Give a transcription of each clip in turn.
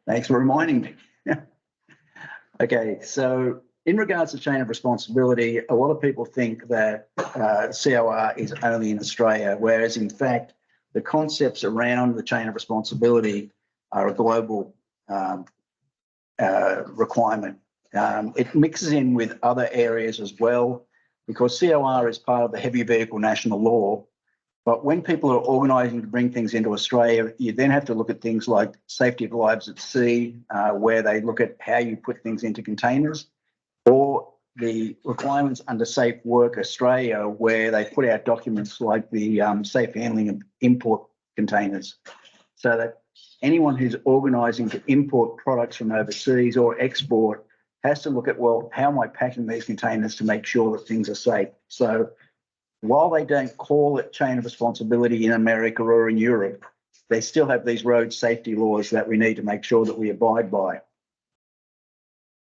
Thanks for reminding me. Okay, so in regards to chain of responsibility, a lot of people think that COR is only in Australia, whereas in fact, the concepts around the chain of responsibility are a global requirement. It mixes in with other areas as well, because COR is part of the heavy vehicle national law. But when people are organising to bring things into Australia, you then have to look at things like safety of lives at sea, where they look at how you put things into containers, or the requirements under Safe Work Australia, where they put out documents like the safe handling of import containers, so that anyone who's organising to import products from overseas or export has to look at, well, how am I packing these containers to make sure that things are safe? So while they don't call it chain of responsibility in America or in Europe, they still have these road safety laws that we need to make sure that we abide by.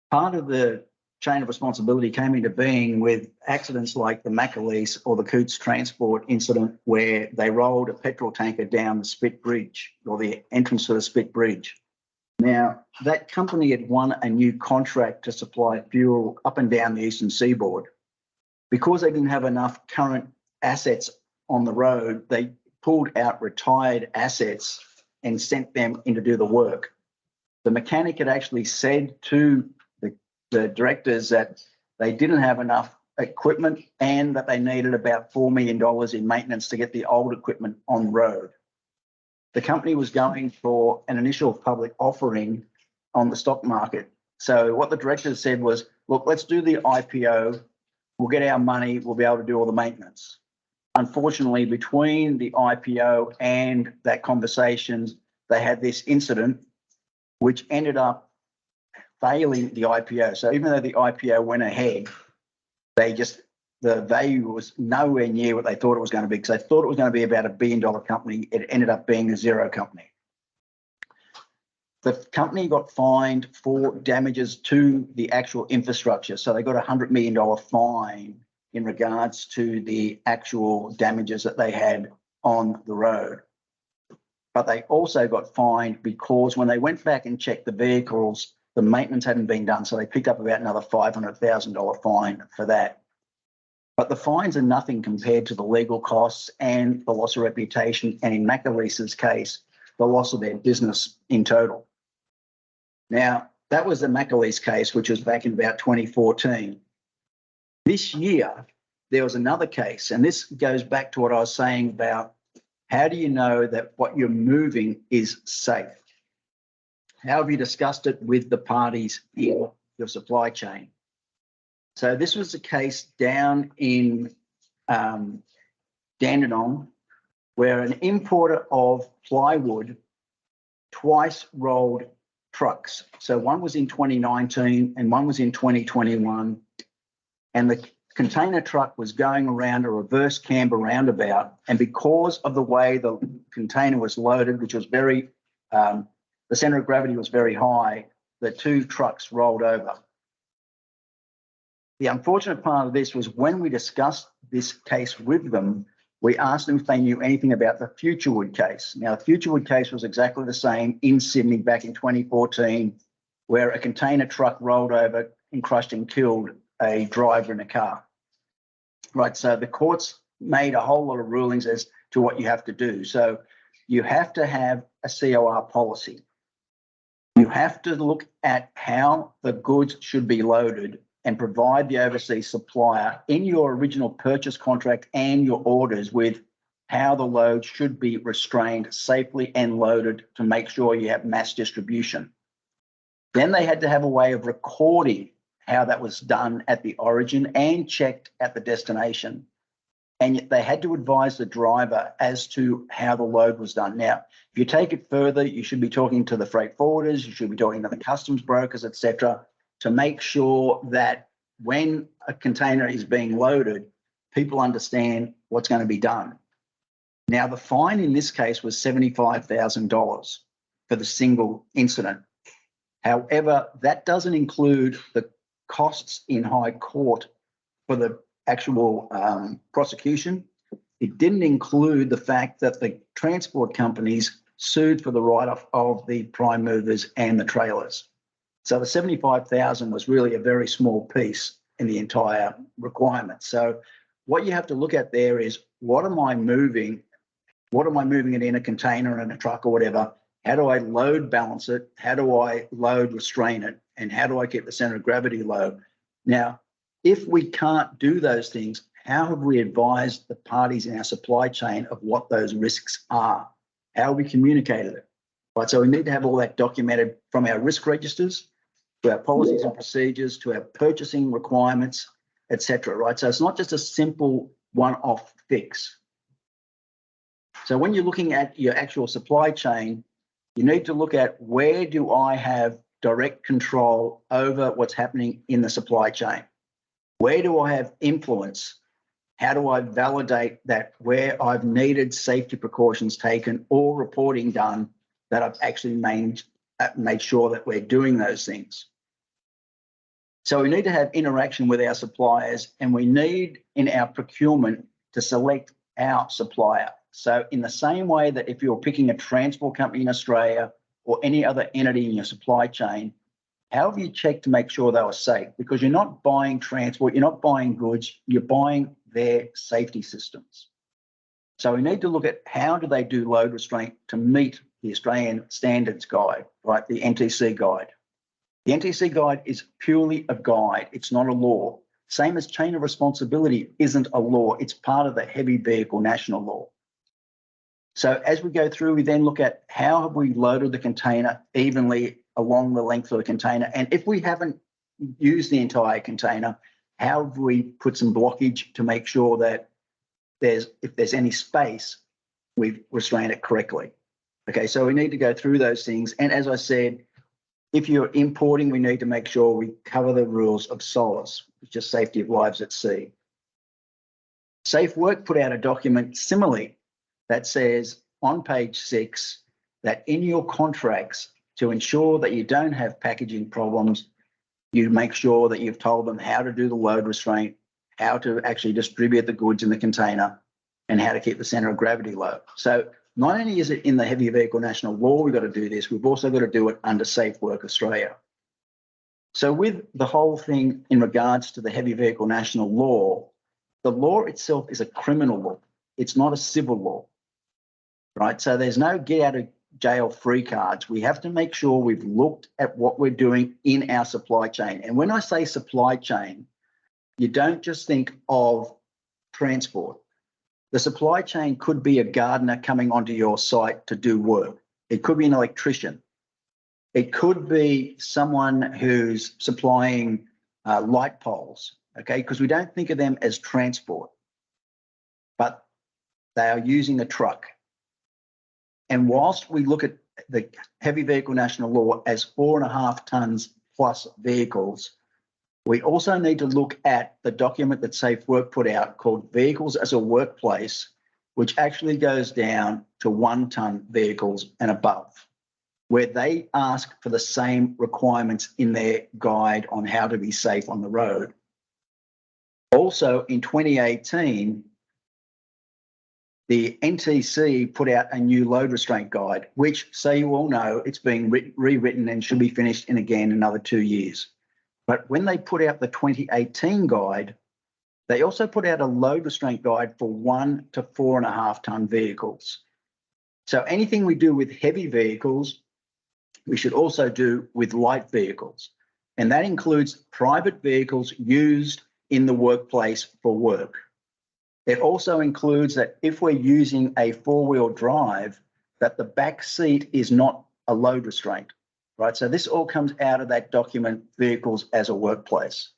Part of the chain of responsibility came into being with accidents like the Macaleese or the Coots Transport incident, where they rolled a petrol tanker down the Spit Bridge, or the entrance to the Spit Bridge. Now, that company had won a new contract to supply fuel up and down the eastern seaboard. Because they didn't have enough current assets on the road, they pulled out retired assets and sent them in to do the work. The mechanic had actually said to the directors that they didn't have enough equipment and that they needed about $4 million in maintenance to get the old equipment on the road. The company was going for an initial public offering on the stock market. So what the directors said was, look, let's do the IPO. We'll get our money, we'll be able to do all the maintenance. Unfortunately, between the IPO and that conversation, they had this incident which ended up failing the IPO. So even though the IPO went ahead, the value was nowhere near what they thought it was going to be, because they thought it was going to be about $1 billion company. It ended up being a zero company. The company got fined for damages to the actual infrastructure. So they got a $100 million fine in regards to the actual damages that they had on the road. But they also got fined because when they went back and checked the vehicles, the maintenance hadn't been done. So they picked up about another $500,000 fine for that. But the fines are nothing compared to the legal costs and the loss of reputation, and in Macaleese's case, the loss of their business in total. Now, that was the Macaleese case, which was back in about 2014. This year, there was another case, and this goes back to what I was saying about how do you know that what you're moving is safe? How have you discussed it with the parties in your supply chain? So this was a case down in Dandenong, where an importer of plywood twice rolled trucks. So one was in 2019 and one was in 2021. And the container truck was going around a reverse camber roundabout. And because of the way the container was loaded, which was the center of gravity was very high, the two trucks rolled over. The unfortunate part of this was when we discussed this case with them, we asked them if they knew anything about the Futurewood case. Now, the Futurewood case was exactly the same in Sydney back in 2014, where a container truck rolled over and crushed and killed a driver in a car. Right, so the courts made a whole lot of rulings as to what you have to do. So you have to have a COR policy. You have to look at how the goods should be loaded and provide the overseas supplier in your original purchase contract and your orders with how the load should be restrained safely and loaded to make sure you have mass distribution. Then they had to have a way of recording how that was done at the origin and checked at the destination. And they had to advise the driver as to how the load was done. Now, if you take it further, you should be talking to the freight forwarders, you should be talking to the customs brokers, etc., to make sure that when a container is being loaded, people understand what's going to be done. Now, the fine in this case was $75,000 for the single incident. However, that doesn't include the costs in high court for the actual prosecution. It didn't include the fact that the transport companies sued for the write-off of the prime movers and the trailers. So the 75,000 was really a very small piece in the entire requirement. So what you have to look at there is, what am I moving? What am I moving it in a container, in a truck or whatever? How do I load balance it? How do I load restrain it? And how do I keep the center of gravity low? Now, if we can't do those things, how have we advised the parties in our supply chain of what those risks are? How have we communicated it? Right, so we need to have all that documented, from our risk registers to our policies and procedures to our purchasing requirements, etc. Right, so it's not just a simple one-off fix. So when you're looking at your actual supply chain, you need to look at, where do I have direct control over what's happening in the supply chain? Where do I have influence? How do I validate that where I've needed safety precautions taken or reporting done, that I've actually made sure that we're doing those things? So we need to have interaction with our suppliers, and we need in our procurement to select our supplier. So in the same way that if you're picking a transport company in Australia or any other entity in your supply chain, how have you checked to make sure they were safe? Because you're not buying transport, you're not buying goods, you're buying their safety systems. So we need to look at, how do they do load restraint to meet the Australian Standards Guide, right? The NTC Guide. The NTC Guide is purely a guide, it's not a law. Same as chain of responsibility isn't a law, it's part of the heavy vehicle national law. So as we go through, we then look at, how have we loaded the container evenly along the length of the container? And if we haven't used the entire container, how have we put some blockage to make sure that if there's any space, we've restrained it correctly? Okay, so we need to go through those things. And as I said, if you're importing, we need to make sure we cover the rules of SOLAS, which is safety of lives at sea. Safe Work put out a document similarly that says on page 6 that in your contracts, to ensure that you don't have packaging problems, you make sure that you've told them how to do the load restraint, how to actually distribute the goods in the container, and how to keep the center of gravity low. So not only is it in the heavy vehicle national law, we've got to do this, we've also got to do it under Safe Work Australia. So with the whole thing in regards to the heavy vehicle national law, the law itself is a criminal law. It's not a civil law, right? So there's no get out of jail free cards. We have to make sure we've looked at what we're doing in our supply chain. And when I say supply chain, you don't just think of transport. The supply chain could be a gardener coming onto your site to do work. It could be an electrician. It could be someone who's supplying light poles, okay? Because we don't think of them as transport, but they are using a truck. And whilst we look at the heavy vehicle national law as 4.5 tons plus vehicles, we also need to look at the document that Safe Work put out called Vehicles as a Workplace, which actually goes down to 1 ton vehicles and above, where they ask for the same requirements in their guide on how to be safe on the road. Also in 2018, the NTC put out a new load restraint guide, which, so you all know, it's being rewritten and should be finished in again another 2 years. But when they put out the 2018 guide, they also put out a load restraint guide for 1 to 4.5 ton vehicles. So anything we do with heavy vehicles, we should also do with light vehicles. And that includes private vehicles used in the workplace for work. It also includes that if we're using a 4-wheel drive, that the back seat is not a load restraint, right? So this all comes out of that document, Vehicles as a Workplace.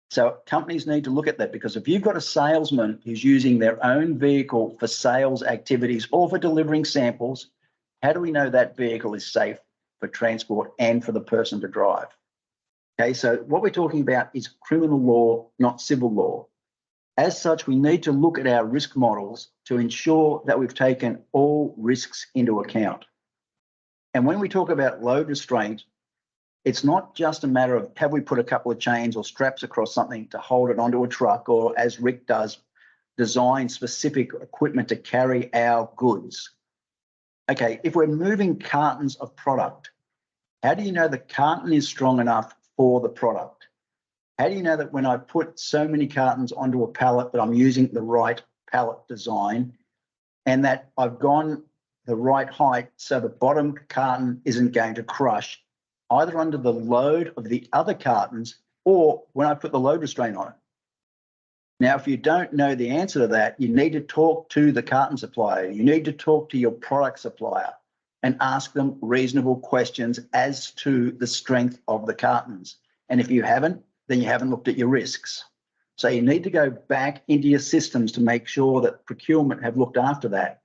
So companies need to look at that, because if you've got a salesman who's using their own vehicle for sales activities or for delivering samples, how do we know that vehicle is safe for transport and for the person to drive? Okay, so what we're talking about is criminal law, not civil law. As such, we need to look at our risk models to ensure that we've taken all risks into account. And when we talk about load restraint, it's not just a matter of, have we put a couple of chains or straps across something to hold it onto a truck, or as Rick does, design specific equipment to carry our goods. okay, if we're moving cartons of product, how do you know the carton is strong enough for the product? How do you know that when I put so many cartons onto a pallet that I'm using the right pallet design and that I've gone the right height so the bottom carton isn't going to crush either under the load of the other cartons or when I put the load restraint on it? Now, if you don't know the answer to that, you need to talk to the carton supplier. You need to talk to your product supplier and ask them reasonable questions as to the strength of the cartons. And if you haven't, then you haven't looked at your risks. So you need to go back into your systems to make sure that procurement have looked after that.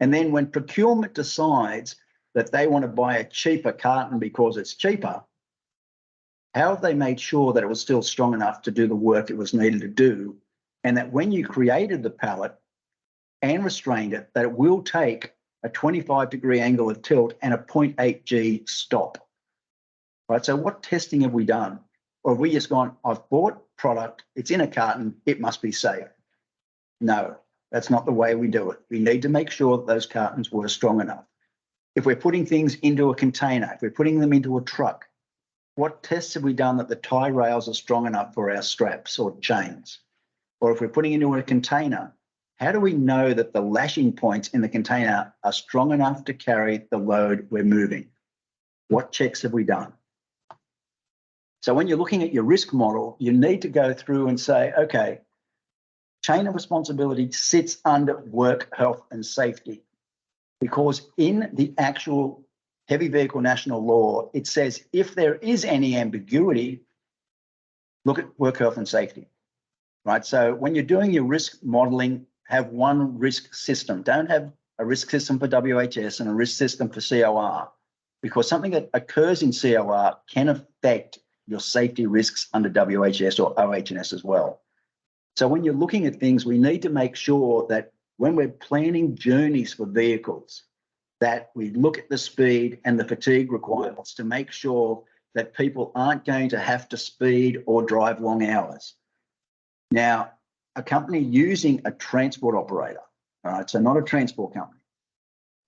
And then when procurement decides that they want to buy a cheaper carton because it's cheaper, how have they made sure that it was still strong enough to do the work it was needed to do? And that when you created the pallet and restrained it, that it will take a 25-degree angle of tilt and a 0.8 G stop. Right, so what testing have we done? Or have we just gone, I've bought product, it's in a carton, it must be safe? No, that's not the way we do it. We need to make sure that those cartons were strong enough. If we're putting things into a container, if we're putting them into a truck, what tests have we done that the tie rails are strong enough for our straps or chains? Or if we're putting into a container, how do we know that the lashing points in the container are strong enough to carry the load we're moving? What checks have we done? So when you're looking at your risk model, you need to go through and say, okay, chain of responsibility sits under work health and safety, because in the actual heavy vehicle national law, it says if there is any ambiguity, look at work health and safety, right? So when you're doing your risk modeling, have one risk system. Don't have a risk system for WHS and a risk system for COR, because something that occurs in COR can affect your safety risks under WHS or OH&S as well. So when you're looking at things, we need to make sure that when we're planning journeys for vehicles, that we look at the speed and the fatigue requirements to make sure that people aren't going to have to speed or drive long hours. Now, a company using a transport operator, all right, so not a transport company,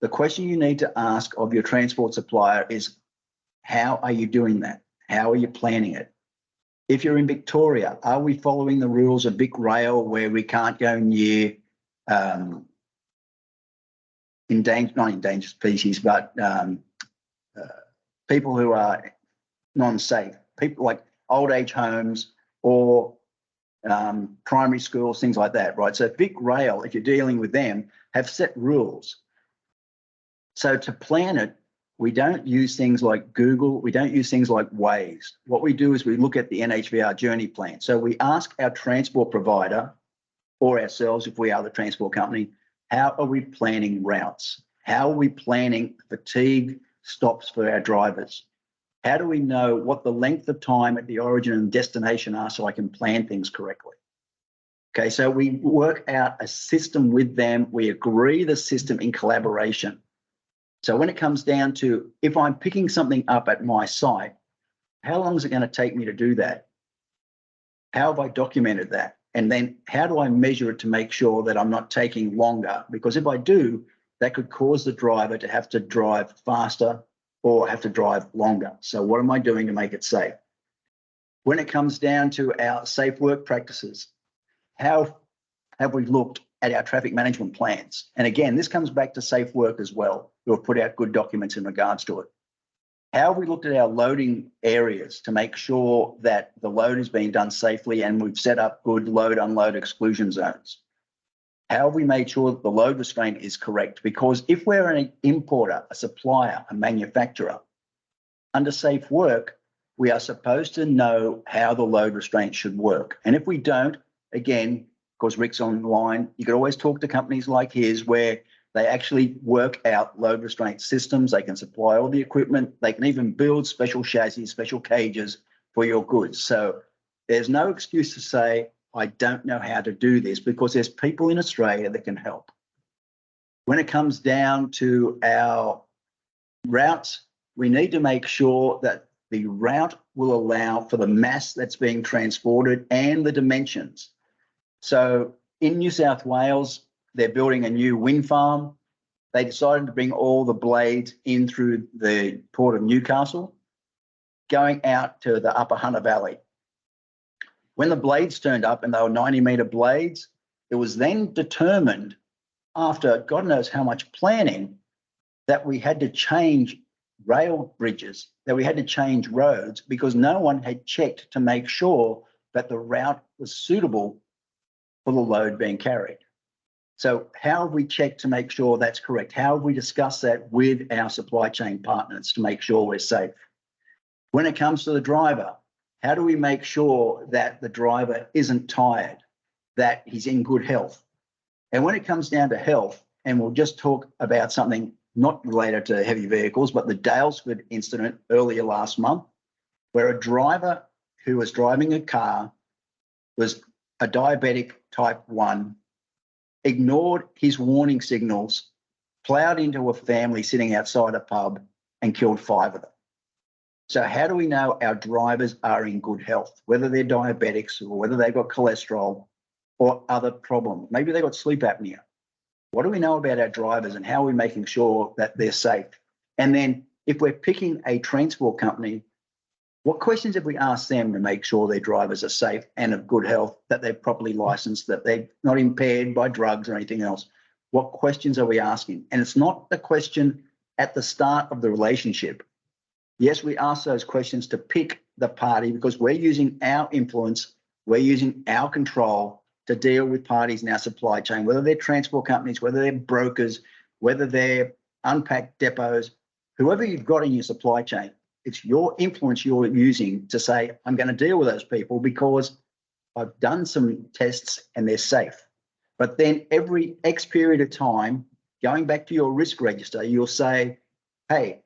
the question you need to ask of your transport supplier is, how are you doing that? How are you planning it? If you're in Victoria, are we following the rules of Vic Rail where we can't go near not endangered species, but people who are non-safe, people like old age homes or primary schools, things like that, right? So Vic Rail, if you're dealing with them, have set rules. So to plan it, we don't use things like Google, we don't use things like Waze. What we do is we look at the NHVR journey plan. So we ask our transport provider or ourselves, if we are the transport company, how are we planning routes? How are we planning fatigue stops for our drivers? How do we know what the length of time at the origin and destination are so I can plan things correctly? Okay, so we work out a system with them. We agree the system in collaboration. So when it comes down to, if I'm picking something up at my site, how long is it going to take me to do that? How have I documented that? And then how do I measure it to make sure that I'm not taking longer? Because if I do, that could cause the driver to have to drive faster or have to drive longer. So what am I doing to make it safe? When it comes down to our safe work practices, how have we looked at our traffic management plans? And again, this comes back to safe work as well. We'll put out good documents in regards to it. How have we looked at our loading areas to make sure that the load is being done safely and we've set up good load, unload exclusion zones? How have we made sure that the load restraint is correct? Because if we're an importer, a supplier, a manufacturer, under safe work, we are supposed to know how the load restraint should work. And if we don't, again, because Rick's online, you could always talk to companies like his where they actually work out load restraint systems. They can supply all the equipment. They can even build special chassis, special cages for your goods. So there's no excuse to say, I don't know how to do this, because there's people in Australia that can help. When it comes down to our routes, we need to make sure that the route will allow for the mass that's being transported and the dimensions. So in New South Wales, they're building a new wind farm. they decided to bring all the blades in through the port of Newcastle, going out to the upper Hunter Valley. When the blades turned up and they were 90-metre blades, it was then determined, after God knows how much planning, that we had to change rail bridges, that we had to change roads because no one had checked to make sure that the route was suitable for the load being carried. So how have we checked to make sure that's correct? How have we discussed that with our supply chain partners to make sure we're safe? When it comes to the driver, how do we make sure that the driver isn't tired, that he's in good health? And when it comes down to health, and we'll just talk about something not related to heavy vehicles, but the Dalesford incident earlier last month, where a driver who was driving a car was a diabetic type 1, ignored his warning signals, ploughed into a family sitting outside a pub and killed 5 of them. So how do we know our drivers are in good health, whether they're diabetics or whether they've got cholesterol or other problems? Maybe they've got sleep apnea. What do we know about our drivers and how are we making sure that they're safe? And then if we're picking a transport company, what questions have we asked them to make sure their drivers are safe and of good health, that they're properly licensed, that they're not impaired by drugs or anything else? What questions are we asking? And it's not the question at the start of the relationship. Yes, we ask those questions to pick the party because we're using our influence, we're using our control to deal with parties in our supply chain, whether they're transport companies, whether they're brokers, whether they're unpacked depots, whoever you've got in your supply chain. It's your influence you're using to say, I'm going to deal with those people because I've done some tests and they're safe. But then every X period of time, going back to your risk register, you'll say, hey,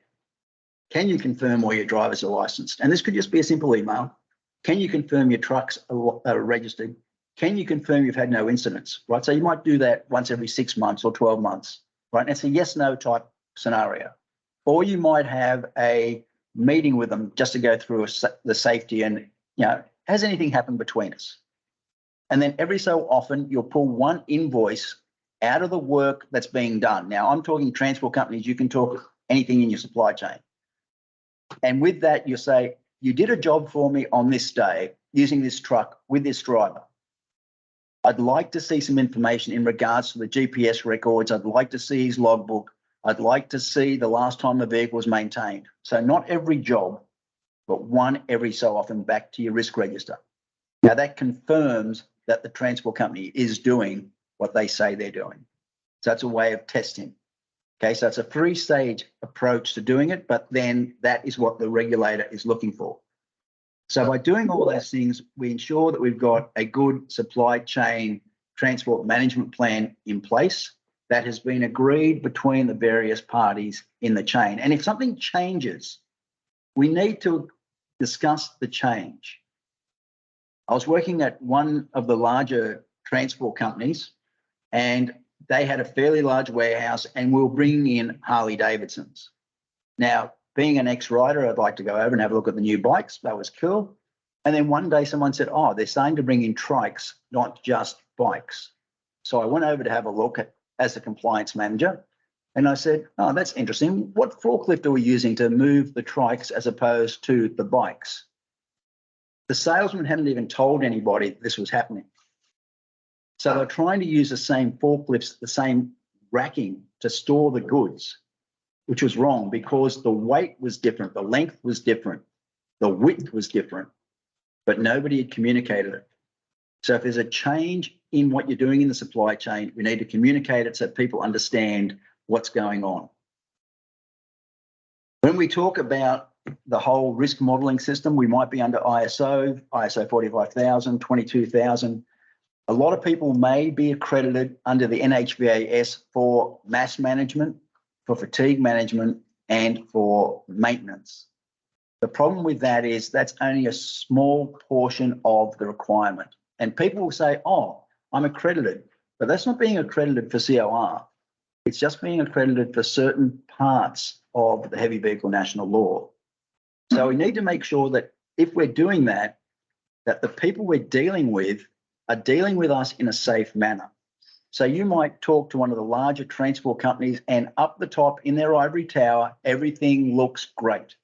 can you confirm all your drivers are licensed? And this could just be a simple email. Can you confirm your trucks are registered? Can you confirm you've had no incidents, right? So you might do that once every 6 months or 12 months, right? And it's a yes, no type scenario. Or you might have a meeting with them just to go through the safety and, has anything happened between us? And then every so often you'll pull one invoice out of the work that's being done. Now I'm talking transport companies, you can talk anything in your supply chain. And with that, you say, you did a job for me on this day using this truck with this driver. I'd like to see some information in regards to the GPS records. I'd like to see his logbook. I'd like to see the last time the vehicle was maintained. So not every job, but one every so often back to your risk register. Now that confirms that the transport company is doing what they say they're doing. So that's a way of testing. Okay, so it's a 3-stage approach to doing it, but then that is what the regulator is looking for. So by doing all those things, we ensure that we've got a good supply chain transport management plan in place that has been agreed between the various parties in the chain. And if something changes, we need to discuss the change. I was working at one of the larger transport companies and they had a fairly large warehouse and we were bringing in Harley Davidsons. Now, being an ex-rider, I'd like to go over and have a look at the new bikes. That was cool. And then one day someone said, oh, they're starting to bring in trikes, not just bikes. So I went over to have a look at, as a compliance manager. And I said, oh, that's interesting. What forklift are we using to move the trikes as opposed to the bikes? The salesman hadn't even told anybody this was happening. So they're trying to use the same forklifts, the same racking to store the goods, which was wrong because the weight was different, the length was different, the width was different, but nobody had communicated it. So if there's a change in what you're doing in the supply chain, we need to communicate it so people understand what's going on. When we talk about the whole risk modeling system, we might be under ISO 45,000, 22,000. A lot of people may be accredited under the NHVAS for mass management, for fatigue management, and for maintenance. The problem with that is that's only a small portion of the requirement. And people will say, oh, I'm accredited, but that's not being accredited for COR. It's just being accredited for certain parts of the heavy vehicle national law. So we need to make sure that if we're doing that, that the people we're dealing with are dealing with us in a safe manner. So you might talk to one of the larger transport companies and up the top in their ivory tower, everything looks great.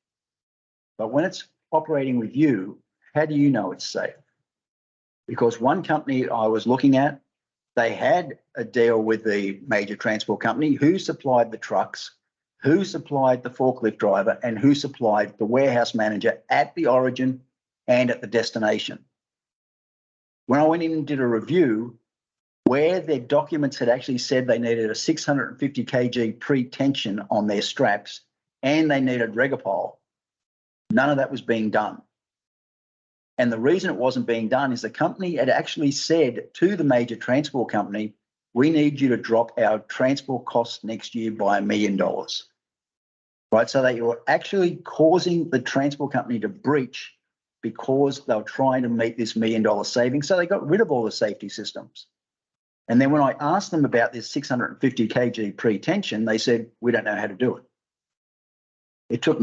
But when it's operating with you, how do you know it's safe? Because one company I was looking at, they had a deal with the major transport company who supplied the trucks, who supplied the forklift driver, and who supplied the warehouse manager at the origin and at the destination. When I went in and did a review, where their documents had actually said they needed a 650 kg pre-tension on their straps and they needed Regapol, none of that was being done. And the reason it wasn't being done is the company had actually said to the major transport company, we need you to drop our transport costs next year by $1 million. Right, so that you're actually causing the transport company to breach because they were trying to meet this $1 million savings. So they got rid of all the safety systems. And then when I asked them about this 650 kg pre-tension, they said, we don't know how to do it. It took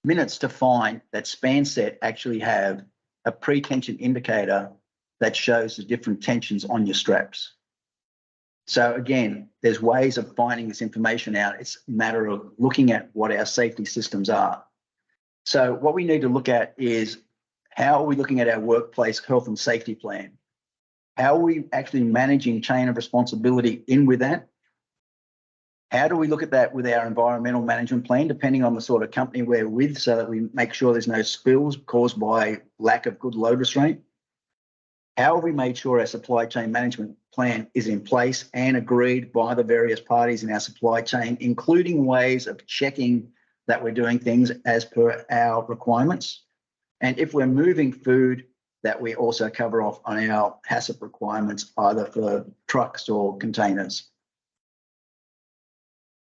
minutes to find that Spanset actually have a pre-tension indicator that shows the different tensions on your straps. So again, there's ways of finding this information out. It's a matter of looking at what our safety systems are. So what we need to look at is how are we looking at our workplace health and safety plan? How are we actually managing chain of responsibility in with that? How do we look at that with our environmental management plan, depending on the sort of company we're with, so that we make sure there's no spills caused by lack of good load restraint? How have we made sure our supply chain management plan is in place and agreed by the various parties in our supply chain, including ways of checking that we're doing things as per our requirements? And if we're moving food, that we also cover off on our HACCP requirements, either for trucks or containers.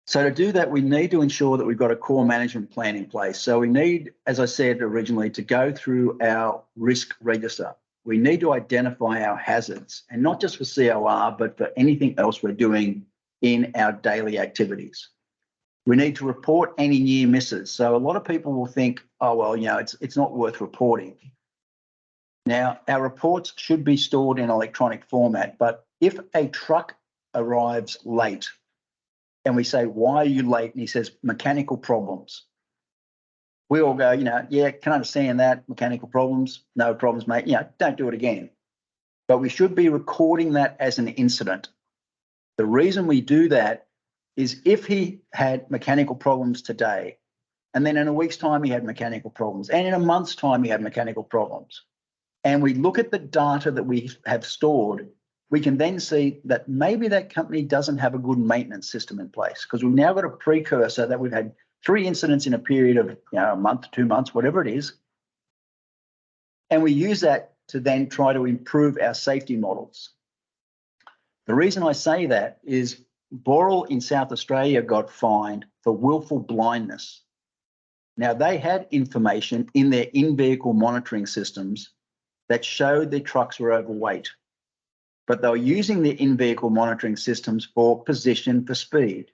So to do that, we need to ensure that we've got a core management plan in place. So we need, as I said originally, to go through our risk register. We need to identify our hazards, and not just for COR, but for anything else we're doing in our daily activities. We need to report any near misses. So a lot of people will think, oh, well, you know, it's not worth reporting. Now, our reports should be stored in electronic format, but if a truck arrives late and we say, why are you late? And he says, mechanical problems. We all go, you know, yeah, can understand that, mechanical problems, no problems, mate. You know, don't do it again. But we should be recording that as an incident. The reason we do that is if he had mechanical problems today, and then in a week's time he had mechanical problems, and in a month's time he had mechanical problems, and we look at the data that we have stored, we can then see that maybe that company doesn't have a good maintenance system in place, because we've now got a precursor that we've had 3 incidents in a period of, you know, a month, 2 months, whatever it is. And we use that to then try to improve our safety models. The reason I say that is Boral in South Australia got fined for willful blindness. Now, they had information in their in-vehicle monitoring systems that showed their trucks were overweight, but they were using the in-vehicle monitoring systems for position, for speed.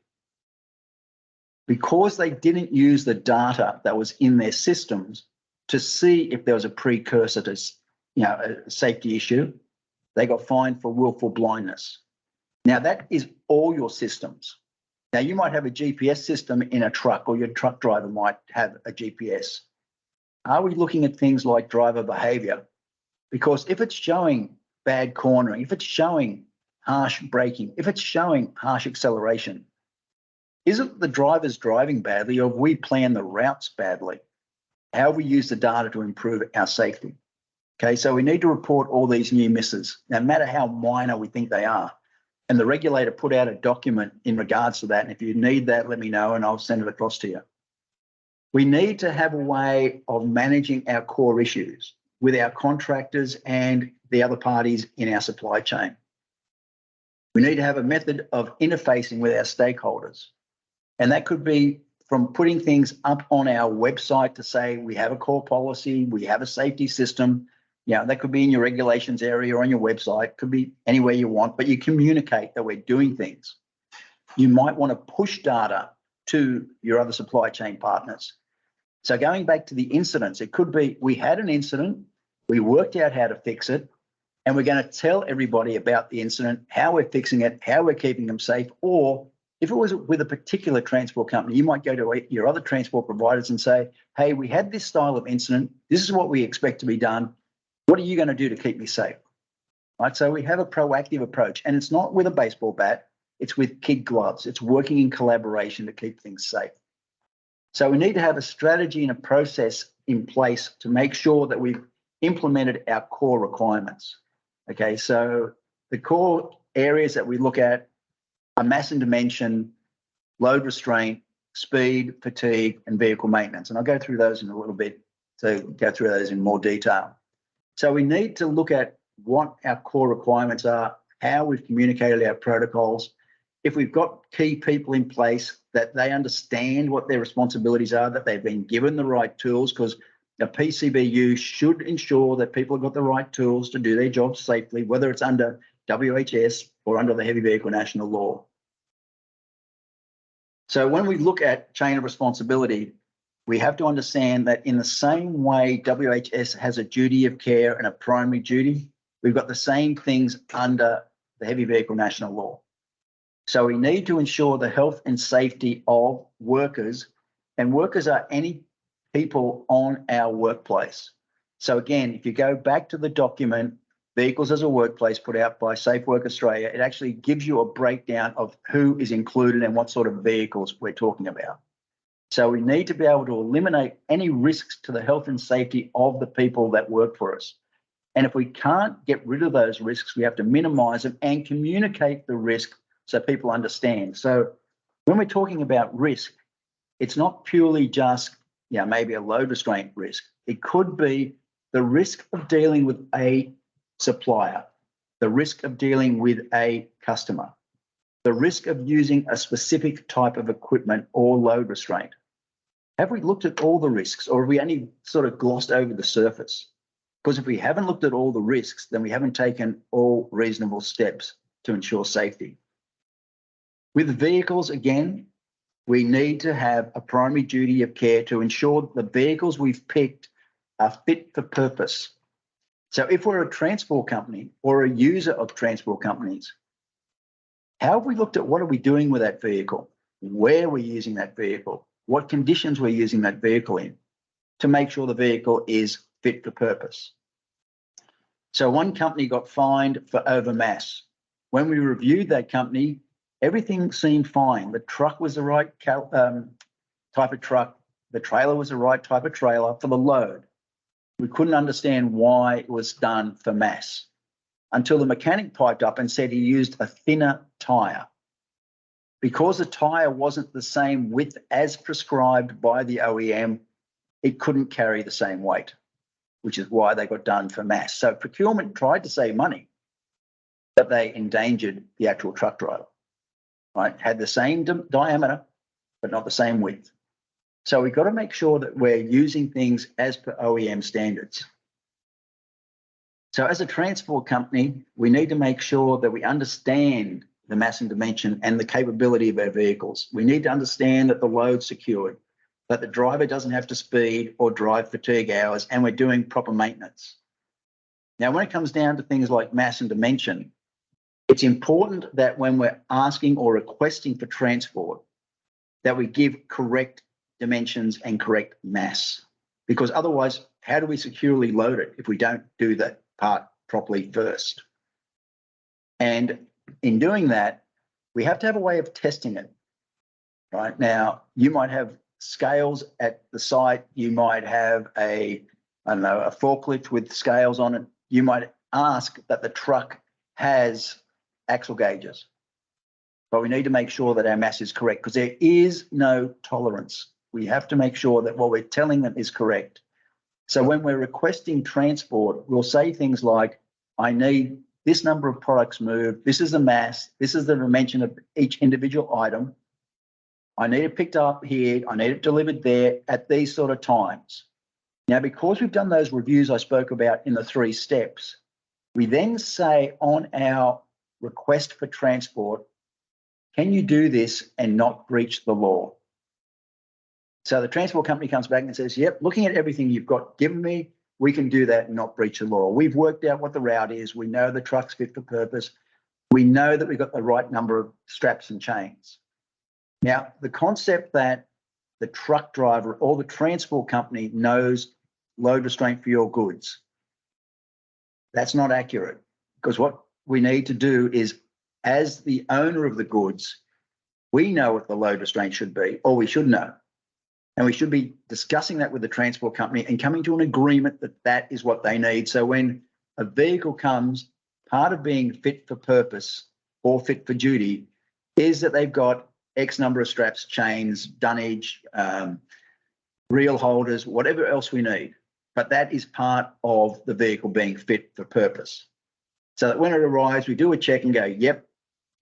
Because they didn't use the data that was in their systems to see if there was a precursor to, you know, a safety issue, they got fined for willful blindness. Now, that is all your systems. Now, you might have a GPS system in a truck, or your truck driver might have a GPS. Are we looking at things like driver behavior? Because if it's showing bad cornering, if it's showing harsh braking, if it's showing harsh acceleration, isn't the driver's driving badly, or have we planned the routes badly? How have we used the data to improve our safety? Okay, so we need to report all these near misses, no matter how minor we think they are. And the regulator put out a document in regards to that. And if you need that, let me know and I'll send it across to you. We need to have a way of managing our core issues with our contractors and the other parties in our supply chain. We need to have a method of interfacing with our stakeholders. And that could be from putting things up on our website to say we have a core policy, we have a safety system. You know, that could be in your regulations area or on your website, could be anywhere you want, but you communicate that we're doing things. You might want to push data to your other supply chain partners. So going back to the incidents, it could be we had an incident, we worked out how to fix it, and we're going to tell everybody about the incident, how we're fixing it, how we're keeping them safe. Or if it was with a particular transport company, you might go to your other transport providers and say, hey, we had this style of incident. This is what we expect to be done. What are you going to do to keep me safe? Right. So we have a proactive approach, and it's not with a baseball bat. It's with kid gloves. It's working in collaboration to keep things safe. So we need to have a strategy and a process in place to make sure that we've implemented our core requirements. Okay, so the core areas that we look at are mass and dimension, load restraint, speed, fatigue, and vehicle maintenance. And I'll go through those in a little bit to go through those in more detail. So we need to look at what our core requirements are, how we've communicated our protocols. If we've got key people in place, that they understand what their responsibilities are, that they've been given the right tools, because a PCBU should ensure that people have got the right tools to do their jobs safely, whether it's under WHS or under the Heavy Vehicle National Law. So when we look at chain of responsibility, we have to understand that in the same way WHS has a duty of care and a primary duty, we've got the same things under the Heavy Vehicle National Law. So we need to ensure the health and safety of workers, and workers are any people on our workplace. So again, if you go back to the document, Vehicles as a Workplace, put out by Safe Work Australia, it actually gives you a breakdown of who is included and what sort of vehicles we're talking about. So we need to be able to eliminate any risks to the health and safety of the people that work for us. And if we can't get rid of those risks, we have to minimize them and communicate the risk so people understand. So when we're talking about risk, it's not purely just, maybe a load restraint risk. It could be the risk of dealing with a supplier, the risk of dealing with a customer, the risk of using a specific type of equipment or load restraint. Have we looked at all the risks, or have we only sort of glossed over the surface? Because if we haven't looked at all the risks, then we haven't taken all reasonable steps to ensure safety. With vehicles, again, we need to have a primary duty of care to ensure the vehicles we've picked are fit for purpose. So if we're a transport company or a user of transport companies, how have we looked at what are we doing with that vehicle, where we're using that vehicle, what conditions we're using that vehicle in to make sure the vehicle is fit for purpose? So one company got fined for overmass. When we reviewed that company, everything seemed fine. The truck was the right type of truck. The trailer was the right type of trailer for the load. We couldn't understand why it was done for mass until the mechanic piped up and said he used a thinner tyre. Because the tyre wasn't the same width as prescribed by the OEM, it couldn't carry the same weight, which is why they got done for mass. So procurement tried to save money, but they endangered the actual truck driver. Right, had the same diameter, but not the same width. So we've got to make sure that we're using things as per OEM standards. So as a transport company, we need to make sure that we understand the mass and dimension and the capability of our vehicles. We need to understand that the load's secured, that the driver doesn't have to speed or drive fatigue hours, and we're doing proper maintenance. Now, when it comes down to things like mass and dimension, it's important that when we're asking or requesting for transport, that we give correct dimensions and correct mass, because otherwise, how do we securely load it if we don't do that part properly first? And in doing that, we have to have a way of testing it. Right now, you might have scales at the site. You might have a forklift with scales on it. You might ask that the truck has axle gauges, but we need to make sure that our mass is correct, because there is no tolerance. We have to make sure that what we're telling them is correct. So when we're requesting transport, we'll say things like, I need this number of products moved, this is the mass, this is the dimension of each individual item. I need it picked up here, I need it delivered there at these sort of times. Now, because we've done those reviews I spoke about in the 3 steps, we then say on our request for transport, can you do this and not breach the law? So the transport company comes back and says, yep, looking at everything you've got given me, we can do that and not breach the law. We've worked out what the route is. We know the truck's fit for purpose. We know that we've got the right number of straps and chains. Now, the concept that the truck driver or the transport company knows load restraint for your goods, that's not accurate, because what we need to do is, as the owner of the goods, we know what the load restraint should be, or we should know. And we should be discussing that with the transport company and coming to an agreement that that is what they need. So when a vehicle comes, part of being fit for purpose or fit for duty is that they've got X number of straps, chains, dunnage, reel holders, whatever else we need. But that is part of the vehicle being fit for purpose. So that when it arrives, we do a check and go, yep,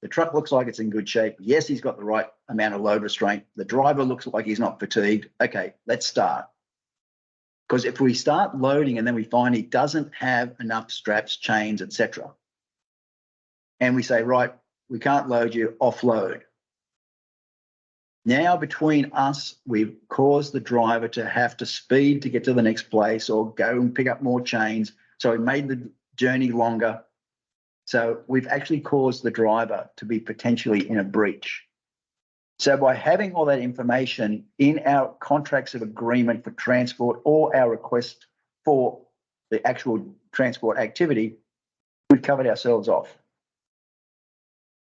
the truck looks like it's in good shape. Yes, he's got the right amount of load restraint. The driver looks like he's not fatigued. Okay, let's start. Because if we start loading and then we find he doesn't have enough straps, chains, etc., and we say, right, we can't load you, offload. Now, between us, we've caused the driver to have to speed to get to the next place or go and pick up more chains. So we made the journey longer. So we've actually caused the driver to be potentially in a breach. So by having all that information in our contracts of agreement for transport or our request for the actual transport activity, we've covered ourselves off.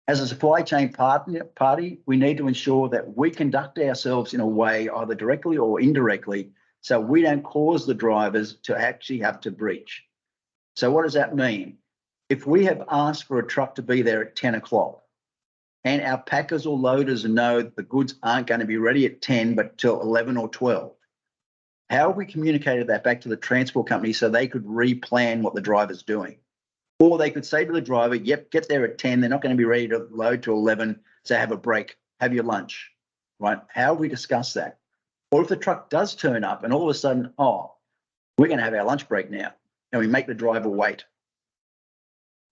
As a supply chain party, we need to ensure that we conduct ourselves in a way, either directly or indirectly, so we don't cause the drivers to actually have to breach. So what does that mean? If we have asked for a truck to be there at 10 o'clock and our packers or loaders know that the goods aren't going to be ready at 10 but till 11 or 12, how have we communicated that back to the transport company so they could replan what the driver's doing? Or they could say to the driver, yep, get there at 10. They're not going to be ready to load to 11. So have a break, have your lunch, right? How have we discussed that? Or if the truck does turn up and all of a sudden, oh, we're going to have our lunch break now, and we make the driver wait,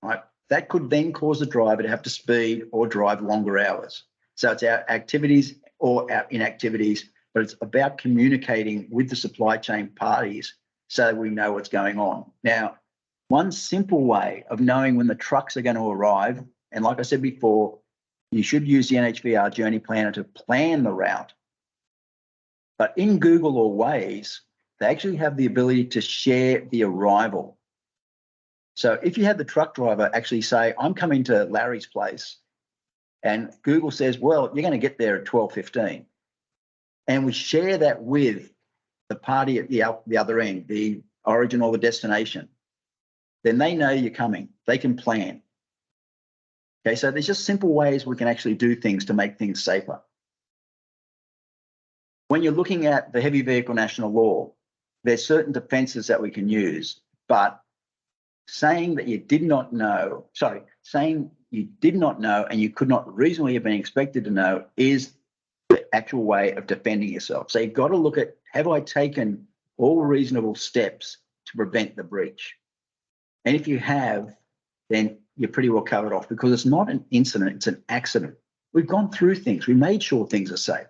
right? That could then cause the driver to have to speed or drive longer hours. So it's our activities or our inactivities, but it's about communicating with the supply chain parties so that we know what's going on. Now, one simple way of knowing when the trucks are going to arrive, and like I said before, you should use the NHVR Journey Planner to plan the route. But in Google or Waze, they actually have the ability to share the arrival. So if you had the truck driver actually say, I'm coming to Larry's place, and Google says, well, you're going to get there at 12:15, and we share that with the party at the other end, the origin or the destination, then they know you're coming. They can plan. Okay, so there's just simple ways we can actually do things to make things safer. When you're looking at the heavy vehicle national law, there's certain defenses that we can use, but saying you did not know and you could not reasonably have been expected to know is the actual way of defending yourself. So you've got to look at, have I taken all reasonable steps to prevent the breach? And if you have, then you're pretty well covered off, because it's not an incident, it's an accident. We've gone through things, we made sure things are safe.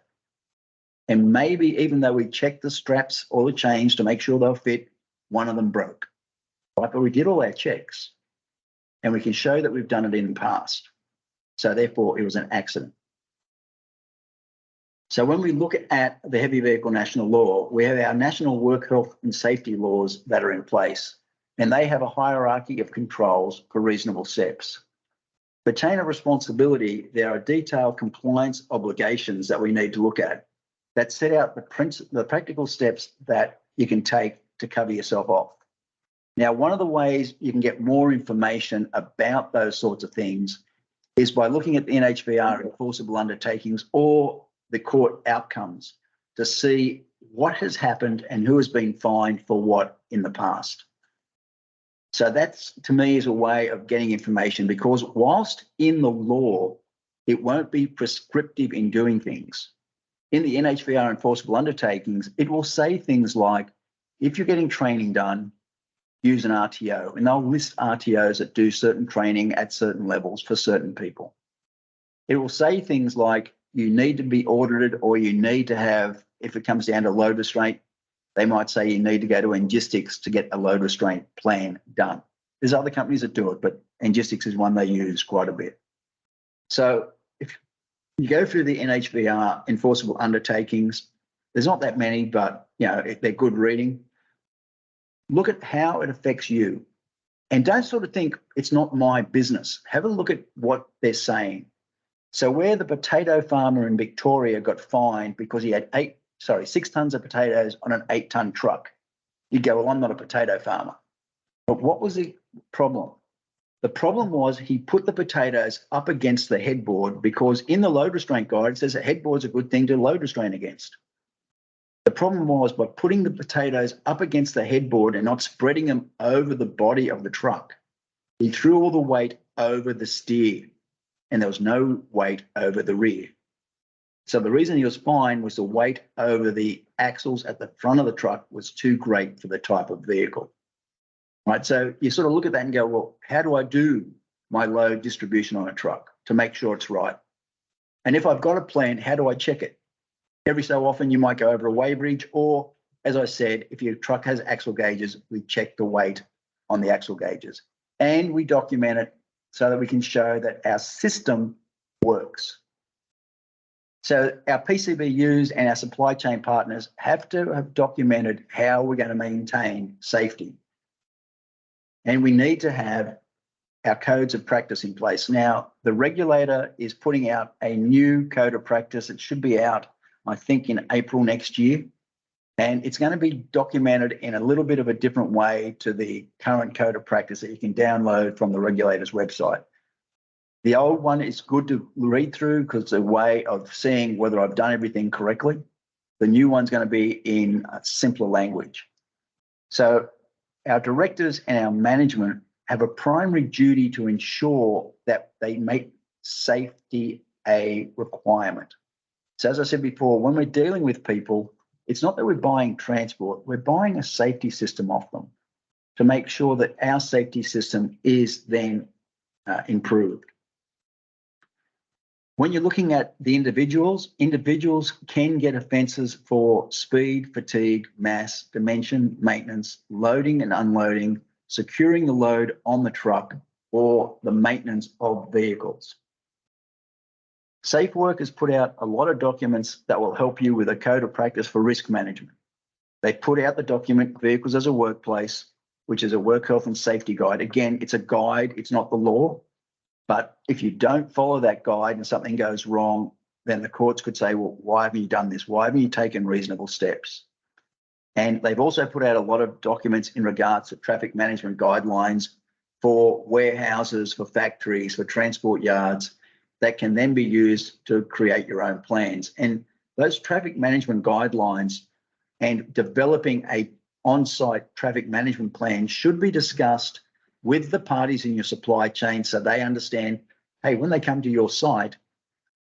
And maybe even though we checked the straps or the chains to make sure they'll fit, one of them broke. Right? But we did all our checks and we can show that we've done it in the past. So therefore it was an accident. So when we look at the heavy vehicle national law, we have our national work health and safety laws that are in place, and they have a hierarchy of controls for reasonable steps. For chain of responsibility, there are detailed compliance obligations that we need to look at that set out the practical steps that you can take to cover yourself off. Now, one of the ways you can get more information about those sorts of things is by looking at the NHVR enforceable undertakings or the court outcomes to see what has happened and who has been fined for what in the past. So that's, to me, is a way of getting information, because whilst in the law, it won't be prescriptive in doing things. In the NHVR enforceable undertakings, it will say things like, if you're getting training done, use an RTO, and they'll list RTOs that do certain training at certain levels for certain people. It will say things like, you need to be audited, or you need to have, if it comes down to load restraint, they might say you need to go to Engistics to get a load restraint plan done. There's other companies that do it, but Engistics is one they use quite a bit. So if you go through the NHVR enforceable undertakings, there's not that many, but they're good reading. Look at how it affects you. And don't sort of think it's not my business. Have a look at what they're saying. So where the potato farmer in Victoria got fined because he had 6 tons of potatoes on an 8-ton truck, you go, well, I'm not a potato farmer. But what was the problem? The problem was he put the potatoes up against the headboard because in the load restraint guide, it says a headboard's a good thing to load restrain against. The problem was by putting the potatoes up against the headboard and not spreading them over the body of the truck, he threw all the weight over the steer and there was no weight over the rear. So the reason he was fined was the weight over the axles at the front of the truck was too great for the type of vehicle. Right, so you sort of look at that and go, well, how do I do my load distribution on a truck to make sure it's right? And if I've got a plan, how do I check it? Every so often you might go over a weighbridge, or as I said, if your truck has axle gauges, we check the weight on the axle gauges and we document it so that we can show that our system works. So our PCBUs and our supply chain partners have to have documented how we're going to maintain safety. And we need to have our codes of practice in place. Now, the regulator is putting out a new code of practice. It should be out, I think, in April next year. And it's going to be documented in a little bit of a different way to the current code of practice that you can download from the regulator's website. The old one is good to read through because it's a way of seeing whether I've done everything correctly. The new one's going to be in a simpler language. So our directors and our management have a primary duty to ensure that they make safety a requirement. So as I said before, when we're dealing with people, it's not that we're buying transport, we're buying a safety system off them to make sure that our safety system is then improved. When you're looking at the individuals can get offences for speed, fatigue, mass, dimension, maintenance, loading and unloading, securing the load on the truck, or the maintenance of vehicles. Safe Work has put out a lot of documents that will help you with a code of practice for risk management. They put out the document Vehicles as a Workplace, which is a work health and safety guide. Again, it's a guide, it's not the law. But if you don't follow that guide and something goes wrong, then the courts could say, well, why haven't you done this? Why haven't you taken reasonable steps? And they've also put out a lot of documents in regards to traffic management guidelines for warehouses, for factories, for transport yards that can then be used to create your own plans. And those traffic management guidelines and developing a on-site traffic management plan should be discussed with the parties in your supply chain so they understand, hey, when they come to your site,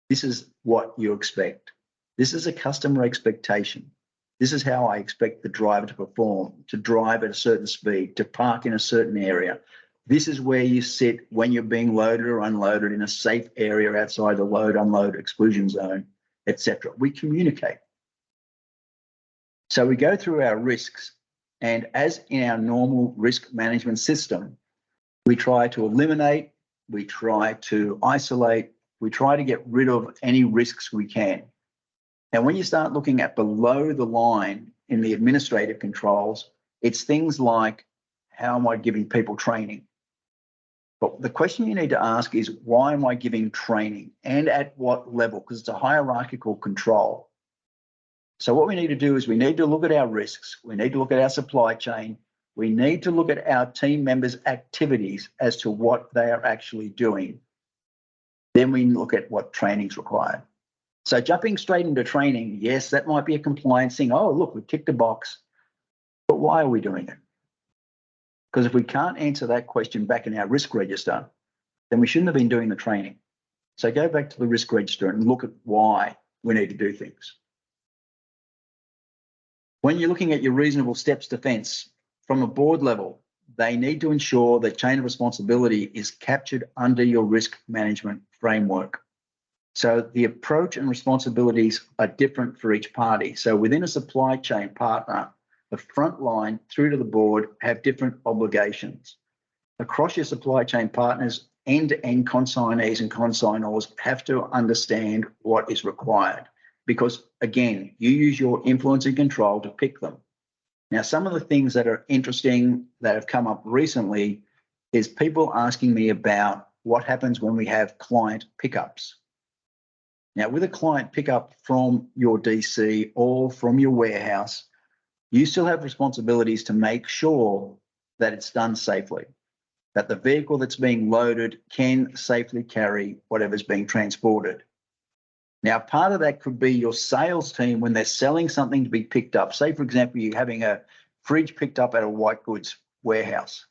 this is what you expect. This is a customer expectation. This is how I expect the driver to perform, to drive at a certain speed, to park in a certain area. This is where you sit when you're being loaded or unloaded in a safe area outside the load, unload, exclusion zone, etc. We communicate. So we go through our risks, and as in our normal risk management system, we try to eliminate, we try to isolate, we try to get rid of any risks we can. And when you start looking at below the line in the administrative controls, it's things like, how am I giving people training? But the question you need to ask is, why am I giving training and at what level? Because it's a hierarchical control. So what we need to do is we need to look at our risks. We need to look at our supply chain. We need to look at our team members' activities as to what they are actually doing. Then we look at what training is required. So jumping straight into training, yes, that might be a compliance thing. Oh, look, we ticked a box. But why are we doing it? Because if we can't answer that question back in our risk register, then we shouldn't have been doing the training. So go back to the risk register and look at why we need to do things. When you're looking at your reasonable steps defence, from a board level, they need to ensure that chain of responsibility is captured under your risk management framework. So the approach and responsibilities are different for each party. So within a supply chain partner, the front line through to the board have different obligations. Across your supply chain partners, end-to-end consignees and consignors have to understand what is required because, again, you use your influence and control to pick them. Now, some of the things that are interesting that have come up recently is people asking me about what happens when we have client pickups. Now, with a client pickup from your DC or from your warehouse, you still have responsibilities to make sure that it's done safely, that the vehicle that's being loaded can safely carry whatever's being transported. Now, part of that could be your sales team when they're selling something to be picked up. Say, for example, you're having a fridge picked up at a white goods warehouse.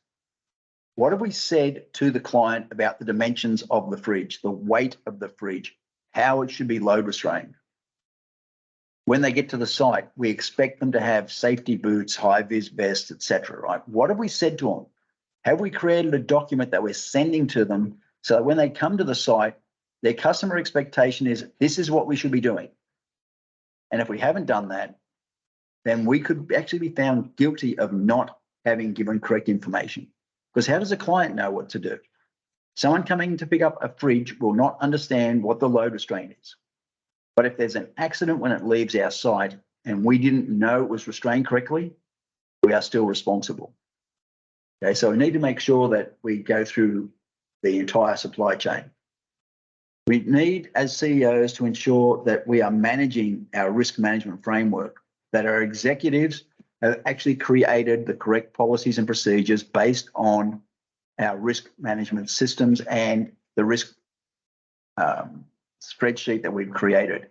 What have we said to the client about the dimensions of the fridge, the weight of the fridge, how it should be load restrained? When they get to the site, we expect them to have safety boots, high-vis vests, etc. Right? What have we said to them? Have we created a document that we're sending to them so that when they come to the site, their customer expectation is this is what we should be doing? And if we haven't done that, then we could actually be found guilty of not having given correct information. Because how does a client know what to do? Someone coming to pick up a fridge will not understand what the load restraint is. But if there's an accident when it leaves our site and we didn't know it was restrained correctly, we are still responsible. Okay, so we need to make sure that we go through the entire supply chain. We need, as CEOs, to ensure that we are managing our risk management framework, that our executives have actually created the correct policies and procedures based on our risk management systems and the risk spreadsheet that we've created.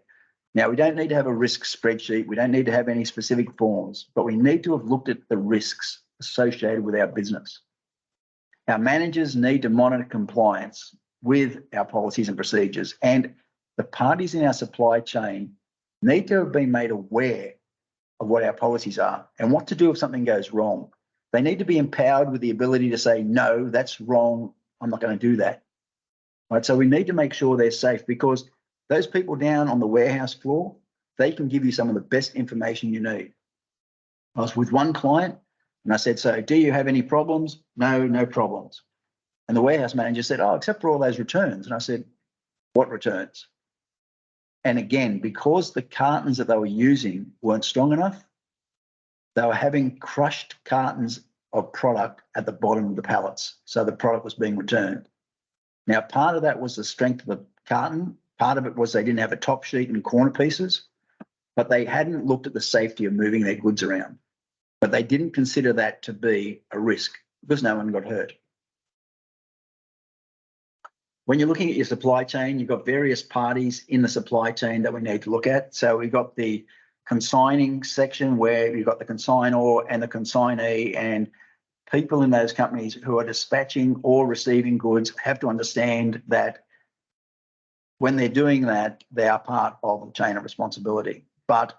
Now, we don't need to have a risk spreadsheet. We don't need to have any specific forms, but we need to have looked at the risks associated with our business. Our managers need to monitor compliance with our policies and procedures, and the parties in our supply chain need to have been made aware of what our policies are and what to do if something goes wrong. They need to be empowered with the ability to say, no, that's wrong. I'm not going to do that. Right? So we need to make sure they're safe because those people down on the warehouse floor, they can give you some of the best information you need. I was with one client and I said, so do you have any problems? No, no problems. And the warehouse manager said, oh, except for all those returns. And I said, what returns? And again, because the cartons that they were using weren't strong enough, they were having crushed cartons of product at the bottom of the pallets. So the product was being returned. Now, part of that was the strength of the carton. Part of it was they didn't have a top sheet and corner pieces, but they hadn't looked at the safety of moving their goods around. But they didn't consider that to be a risk because no one got hurt. When you're looking at your supply chain, you've got various parties in the supply chain that we need to look at. So we've got the consigning section where you've got the consignor and the consignee, and people in those companies who are dispatching or receiving goods have to understand that when they're doing that, they are part of the chain of responsibility. But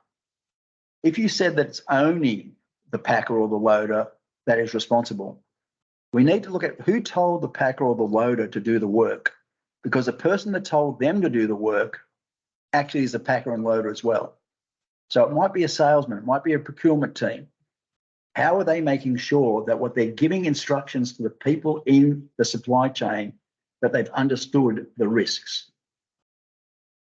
if you said that it's only the packer or the loader that is responsible, we need to look at who told the packer or the loader to do the work, because the person that told them to do the work actually is the packer and loader as well. So it might be a salesman, it might be a procurement team. How are they making sure that what they're giving instructions to the people in the supply chain, that they've understood the risks?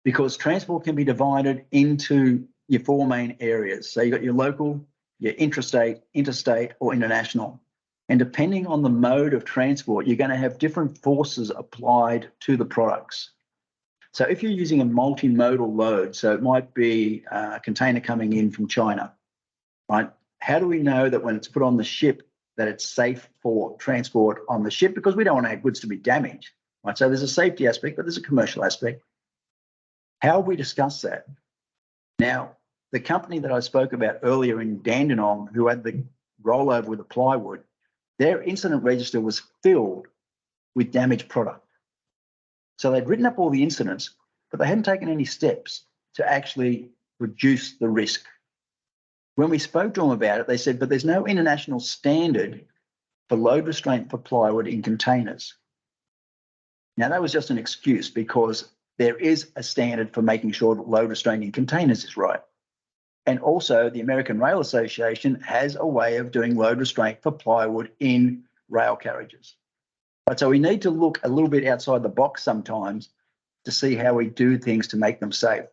Because transport can be divided into your four main areas. So you've got your local, your intrastate, interstate, or international. And depending on the mode of transport, you're going to have different forces applied to the products. So if you're using a multimodal load, so it might be a container coming in from China, right? How do we know that when it's put on the ship that it's safe for transport on the ship? Because we don't want our goods to be damaged, right? So there's a safety aspect, but there's a commercial aspect. How have we discussed that? Now, the company that I spoke about earlier in Dandenong, who had the rollover with the plywood, their incident register was filled with damaged product. So they'd written up all the incidents, but they hadn't taken any steps to actually reduce the risk. When we spoke to them about it, they said, but there's no international standard for load restraint for plywood in containers. Now, that was just an excuse because there is a standard for making sure that load restraint in containers is right. And also the American Rail Association has a way of doing load restraint for plywood in rail carriages. But so we need to look a little bit outside the box sometimes to see how we do things to make them safe.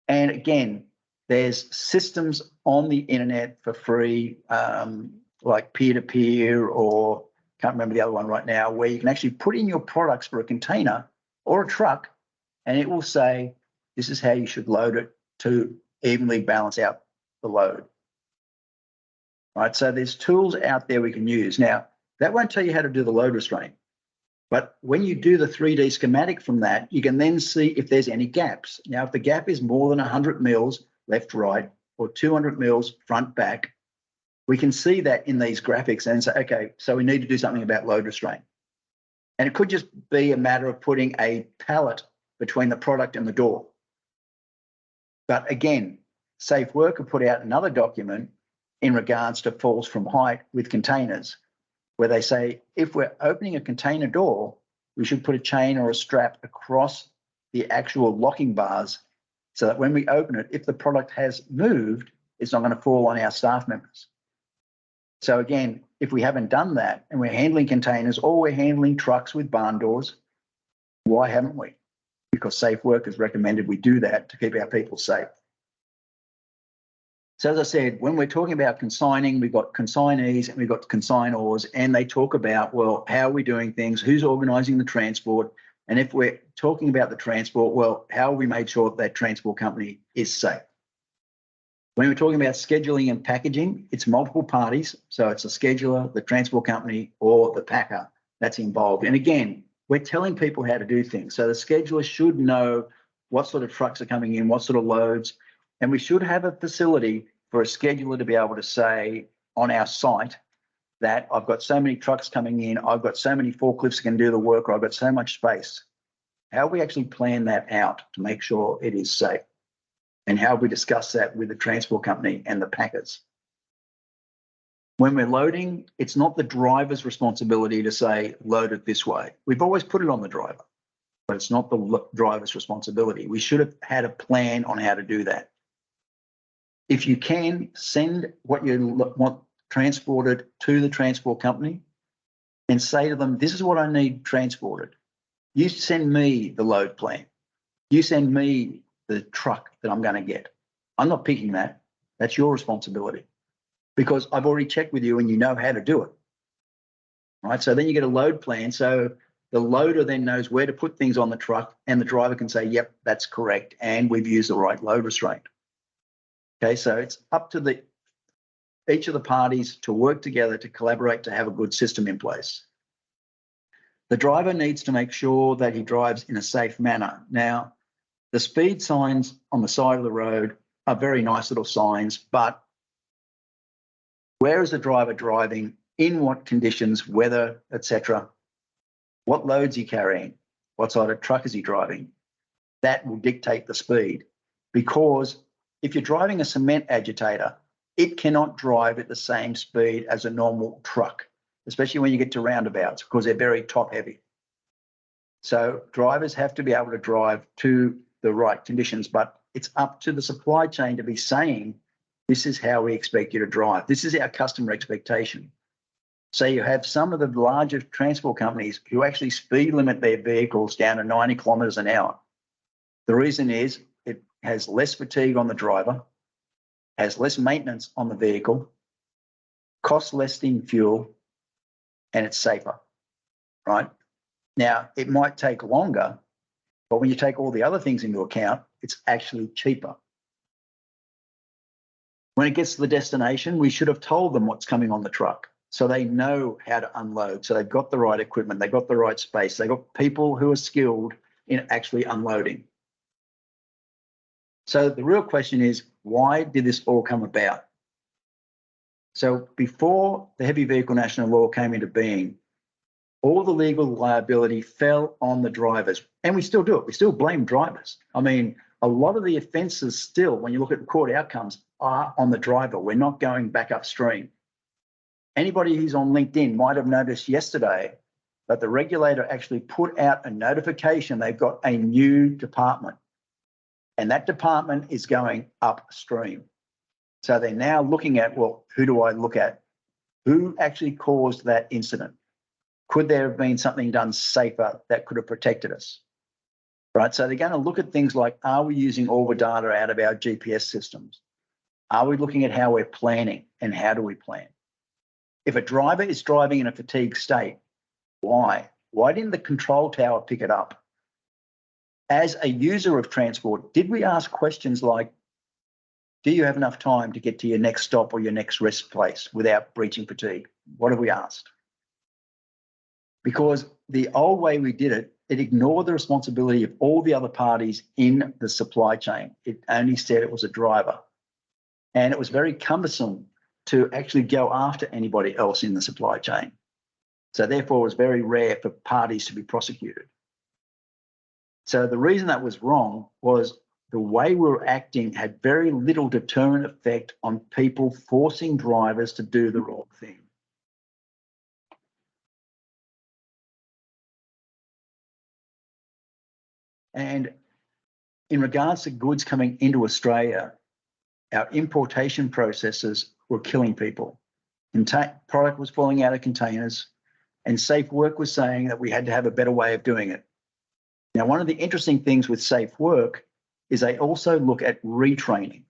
And again, there's systems on the internet for free, like peer-to-peer, or can't remember the other one right now, where you can actually put in your products for a container or a truck, and it will say, this is how you should load it to evenly balance out the load. Right, so there's tools out there we can use. Now, that won't tell you how to do the load restraint, but when you do the 3D schematic from that, you can then see if there's any gaps. Now, if the gap is more than 100 mils left, right, or 200 mils front, back, we can see that in these graphics and say, okay, so we need to do something about load restraint. And it could just be a matter of putting a pallet between the product and the door. But again, Safe Worker put out another document in regards to falls from height with containers, where they say if we're opening a container door, we should put a chain or a strap across the actual locking bars so that when we open it, if the product has moved, it's not going to fall on our staff members. So again, if we haven't done that and we're handling containers or we're handling trucks with barn doors, why haven't we? Because Safe Work has recommended we do that to keep our people safe. So as I said, when we're talking about consigning, we've got consignees and we've got consignors, and they talk about, well, how are we doing things? Who's organising the transport? And if we're talking about the transport, well, how have we made sure that transport company is safe? When we're talking about scheduling and packaging, it's multiple parties. So it's the scheduler, the transport company, or the packer that's involved. And again, we're telling people how to do things. So the scheduler should know what sort of trucks are coming in, what sort of loads, and we should have a facility for a scheduler to be able to say on our site that I've got so many trucks coming in, I've got so many forklifts that can do the work, or I've got so much space. How we actually plan that out to make sure it is safe, and how we discuss that with the transport company and the packers. When we're loading, it's not the driver's responsibility to say, load it this way. We've always put it on the driver, but it's not the driver's responsibility. We should have had a plan on how to do that. If you can, send what you want transported to the transport company and say to them, this is what I need transported. You send me the load plan. You send me the truck that I'm going to get. I'm not picking that. That's your responsibility, because I've already checked with you and you know how to do it. Right? So then you get a load plan. So the loader then knows where to put things on the truck, and the driver can say, yep, that's correct, and we've used the right load restraint. Okay, so it's up to each of the parties to work together to collaborate to have a good system in place. The driver needs to make sure that he drives in a safe manner. Now, the speed signs on the side of the road are very nice little signs, but where is the driver driving, in what conditions, weather, etc.? What loads he carrying? What sort of truck is he driving? That will dictate the speed, because if you're driving a cement agitator, it cannot drive at the same speed as a normal truck, especially when you get to roundabouts, because they're very top heavy. So drivers have to be able to drive to the right conditions, but it's up to the supply chain to be saying, this is how we expect you to drive. This is our customer expectation. So you have some of the larger transport companies who actually speed limit their vehicles down to 90 kilometres an hour. The reason is it has less fatigue on the driver, has less maintenance on the vehicle, costs less in fuel, and it's safer, right? Now, it might take longer, but when you take all the other things into account, it's actually cheaper. When it gets to the destination, we should have told them what's coming on the truck, so they know how to unload. So they've got the right equipment, they've got the right space, they've got people who are skilled in actually unloading. So the real question is, why did this all come about? So before the Heavy Vehicle National Law came into being, all the legal liability fell on the drivers, and we still do it. We still blame drivers. I mean, a lot of the offences still, when you look at court outcomes, are on the driver. We're not going back upstream. Anybody who's on LinkedIn might have noticed yesterday that the regulator actually put out a notification they've got a new department, and that department is going upstream. So they're now looking at, well, who do I look at? Who actually caused that incident? Could there have been something done safer that could have protected us? Right, so they're going to look at things like, are we using all the data out of our GPS systems? Are we looking at how we're planning and how do we plan? If a driver is driving in a fatigued state, why? Why didn't the control tower pick it up? As a user of transport, did we ask questions like, do you have enough time to get to your next stop or your next rest place without breaching fatigue? What have we asked? Because the old way we did it, it ignored the responsibility of all the other parties in the supply chain. It only said it was a driver. And it was very cumbersome to actually go after anybody else in the supply chain. So therefore, it was very rare for parties to be prosecuted. So the reason that was wrong was the way we were acting had very little deterrent effect on people forcing drivers to do the wrong thing. And in regards to goods coming into Australia, our importation processes were killing people. Product was falling out of containers, and Safe Work was saying that we had to have a better way of doing it. Now, one of the interesting things with Safe Work is they also look at retraining.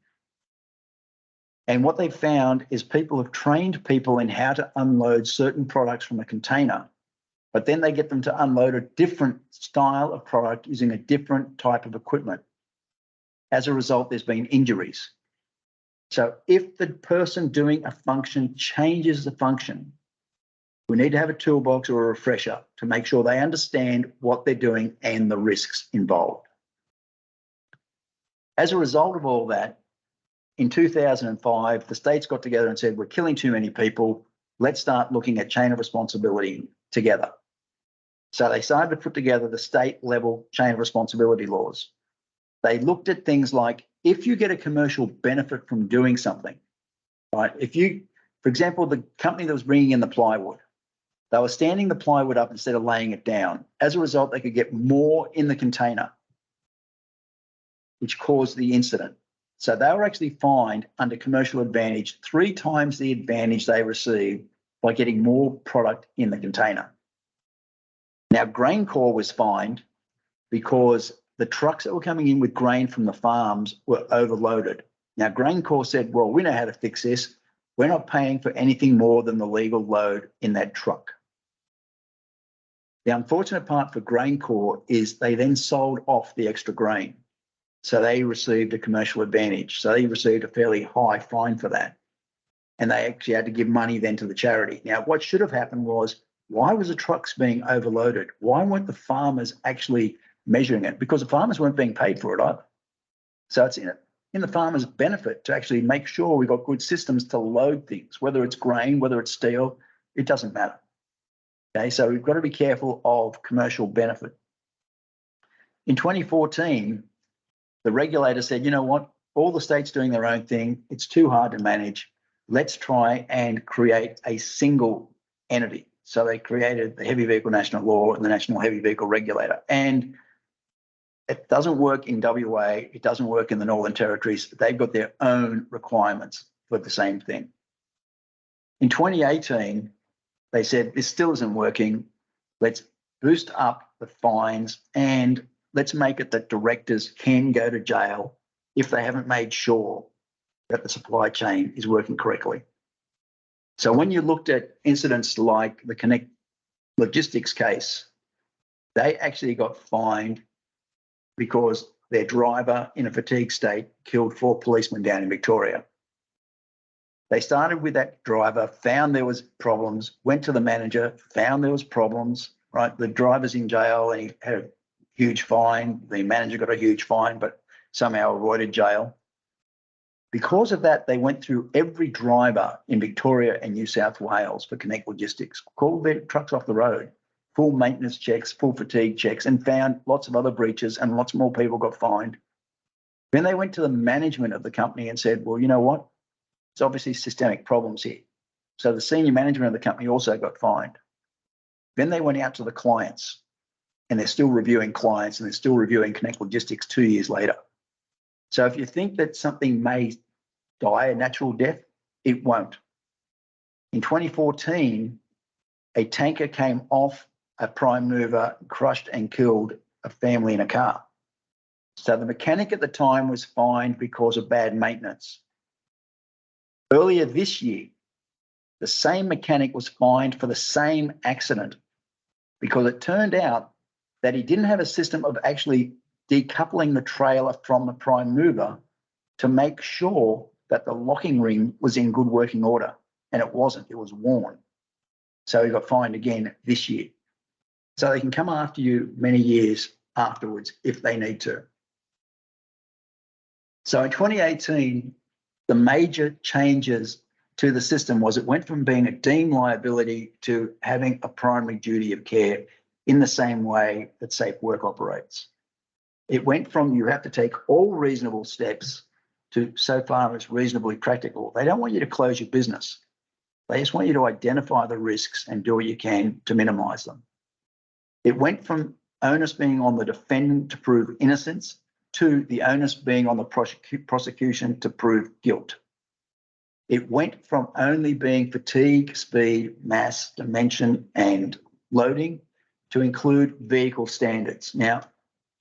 And what they've found is people have trained people in how to unload certain products from a container, but then they get them to unload a different style of product using a different type of equipment. As a result, there's been injuries. So if the person doing a function changes the function, we need to have a toolbox or a refresher to make sure they understand what they're doing and the risks involved. As a result of all that, in 2005, the states got together and said, we're killing too many people. Let's start looking at chain of responsibility together. So they started to put together the state level chain of responsibility laws. They looked at things like, if you get a commercial benefit from doing something, right? If you, for example, the company that was bringing in the plywood, they were standing the plywood up instead of laying it down. As a result, they could get more in the container, which caused the incident. So they were actually fined under commercial advantage 3 times the advantage they received by getting more product in the container. Now, CoR was fined because the trucks that were coming in with grain from the farms were overloaded. Now, CoR said, well, we know how to fix this. We're not paying for anything more than the legal load in that truck. The unfortunate part for CoR is they then sold off the extra grain. So they received a commercial advantage. So they received a fairly high fine for that. And they actually had to give money then to the charity. Now, what should have happened was, why was the trucks being overloaded? Why weren't the farmers actually measuring it? Because the farmers weren't being paid for it either. So it's in the farmers' benefit to actually make sure we've got good systems to load things, whether it's grain, whether it's steel, it doesn't matter. Okay, so we've got to be careful of commercial benefit. In 2014, the regulator said, you know what, all the states doing their own thing, it's too hard to manage. Let's try and create a single entity. So they created the Heavy Vehicle National Law and the National Heavy Vehicle Regulator. And it doesn't work in WA, it doesn't work in the Northern Territories. They've got their own requirements for the same thing. In 2018, they said, this still isn't working. Let's boost up the fines and let's make it that directors can go to jail if they haven't made sure that the supply chain is working correctly. So when you looked at incidents like the Connect Logistics case, they actually got fined because their driver in a fatigue state killed 4 policemen down in Victoria. They started with that driver, found there was problems, went to the manager, found there was problems, right? The driver's in jail and he had a huge fine. The manager got a huge fine, but somehow avoided jail. Because of that, they went through every driver in Victoria and New South Wales for Connect Logistics, called their trucks off the road, full maintenance checks, full fatigue checks, and found lots of other breaches and lots more people got fined. Then they went to the management of the company and said, well, you know what? There's obviously systemic problems here. So the senior management of the company also got fined. Then they went out to the clients and they're still reviewing clients and they're still reviewing Connect Logistics 2 years later. So if you think that something may die a natural death? It won't. In 2014, a tanker came off a prime mover, crushed and killed a family in a car. So the mechanic at the time was fined because of bad maintenance. Earlier this year, the same mechanic was fined for the same accident because it turned out that he didn't have a system of actually decoupling the trailer from the prime mover to make sure that the locking ring was in good working order. And it wasn't, it was worn. So he got fined again this year. So they can come after you many years afterwards if they need to. So in 2018, the major changes to the system was it went from being a deemed liability to having a primary duty of care in the same way that safe work operates. It went from you have to take all reasonable steps to so far as reasonably practical. They don't want you to close your business. They just want you to identify the risks and do what you can to minimize them. It went from onus being on the defendant to prove innocence to the onus being on the prosecution to prove guilt. It went from only being fatigue, speed, mass, dimension, and loading to include vehicle standards. Now,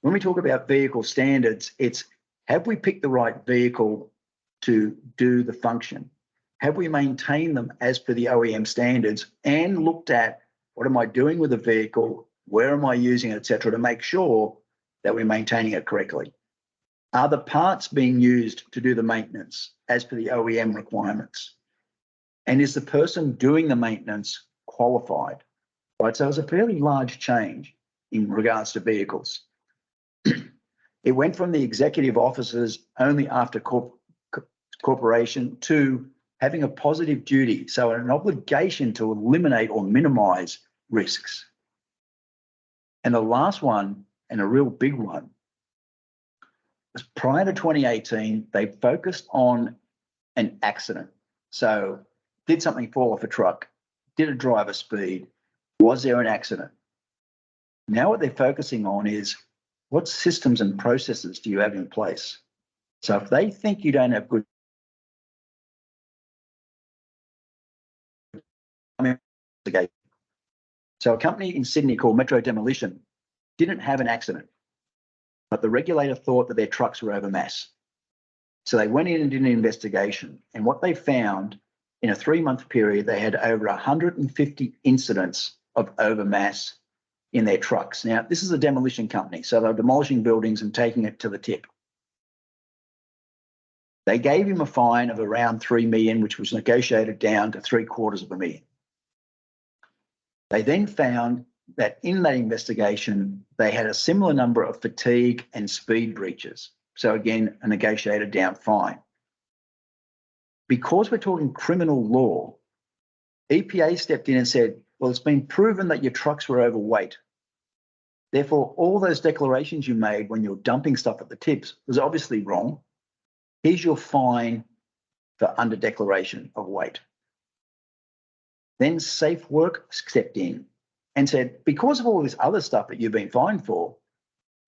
when we talk about vehicle standards, it's have we picked the right vehicle to do the function? Have we maintained them as per the OEM standards and looked at what am I doing with the vehicle, where am I using it, et cetera, to make sure that we're maintaining it correctly? Are the parts being used to do the maintenance as per the OEM requirements? And is the person doing the maintenance qualified? Right, so it was a fairly large change in regards to vehicles. It went from the executive officers only after corporation to having a positive duty, so an obligation to eliminate or minimize risks. And the last one, and a real big one, was prior to 2018, they focused on an accident. So did something fall off a truck? Did a driver speed? Was there an accident? Now what they're focusing on is what systems and processes do you have in place? So if they think you don't have good, so a company in Sydney called Metro Demolition didn't have an accident, but the regulator thought that their trucks were over mass. So they went in and did an investigation, and what they found in a 3-month period, they had over 150 incidents of overmass in their trucks. Now, this is a demolition company, so they're demolishing buildings and taking it to the tip. They gave him a fine of around $3 million, which was negotiated down to $750,000. They then found that in that investigation, they had a similar number of fatigue and speed breaches. So again, a negotiated down fine. Because we're talking criminal law, EPA stepped in and said, well, it's been proven that your trucks were overweight. Therefore, all those declarations you made when you're dumping stuff at the tips was obviously wrong. Here's your fine for under declaration of weight. Then Safe Work stepped in and said, because of all this other stuff that you've been fined for,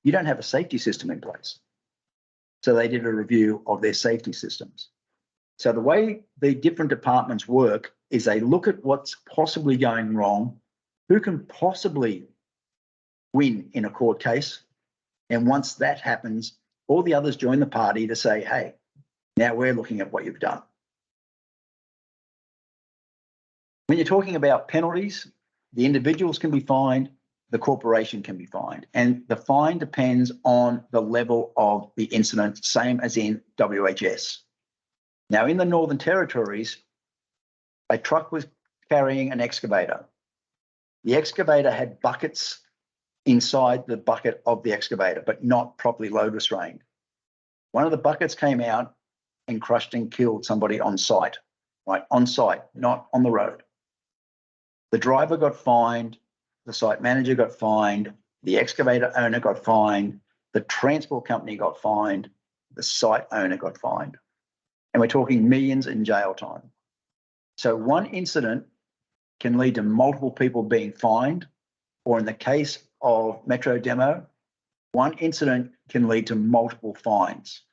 you don't have a safety system in place. So they did a review of their safety systems. So the way the different departments work is they look at what's possibly going wrong, who can possibly win in a court case. And once that happens, all the others join the party to say, hey, now we're looking at what you've done. When you're talking about penalties, the individuals can be fined, the corporation can be fined, and the fine depends on the level of the incident, same as in WHS. Now, in the Northern Territories, a truck was carrying an excavator. The excavator had buckets inside the bucket of the excavator, but not properly load restrained. One of the buckets came out and crushed and killed somebody on site, right? On site, not on the road. The driver got fined, the site manager got fined, the excavator owner got fined, the transport company got fined, the site owner got fined. And we're talking millions in jail time. So one incident can lead to multiple people being fined, or in the case of Metro Demo, one incident can lead to multiple fines.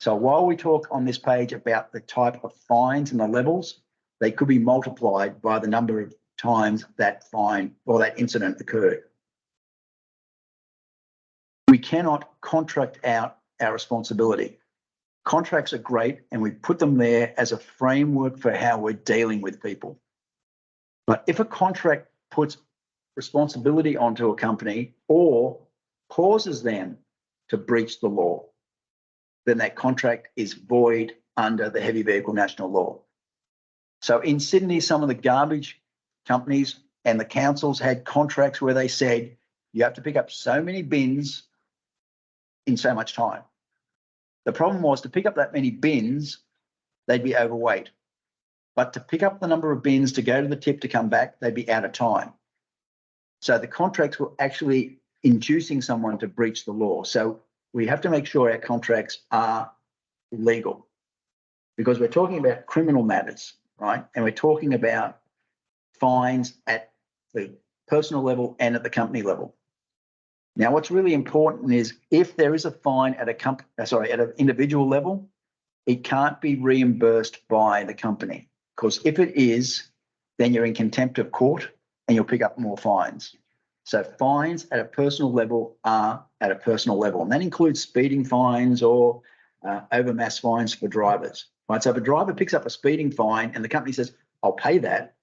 So while we talk on this page about the type of fines and the levels, they could be multiplied by the number of times that fine or that incident occurred. We cannot contract out our responsibility. Contracts are great and we put them there as a framework for how we're dealing with people. But if a contract puts responsibility onto a company or causes them to breach the law, then that contract is void under the heavy vehicle national law. So in Sydney, some of the garbage companies and the councils had contracts where they said you have to pick up so many bins in so much time. The problem was to pick up that many bins, they'd be overweight. But to pick up the number of bins to go to the tip to come back, they'd be out of time. So the contracts were actually inducing someone to breach the law. So we have to make sure our contracts are legal because we're talking about criminal matters, right? And we're talking about fines at the personal level and at the company level. Now, what's really important is if there is a fine at at an individual level, it can't be reimbursed by the company because if it is, then you're in contempt of court and you'll pick up more fines. So fines at a personal level are at a personal level, and that includes speeding fines or overmass fines for drivers. Right? So if a driver picks up a speeding fine and the company says, I'll pay that,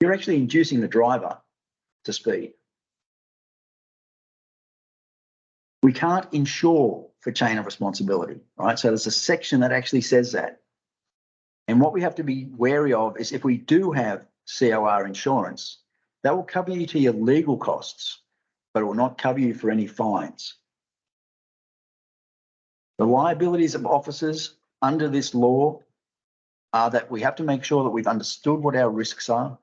you're actually inducing the driver to speed. We can't insure for chain of responsibility, right? So there's a section that actually says that. And what we have to be wary of is if we do have COR insurance, that will cover you to your legal costs, but it will not cover you for any fines. The liabilities of officers under this law are that we have to make sure that we've understood what our risks are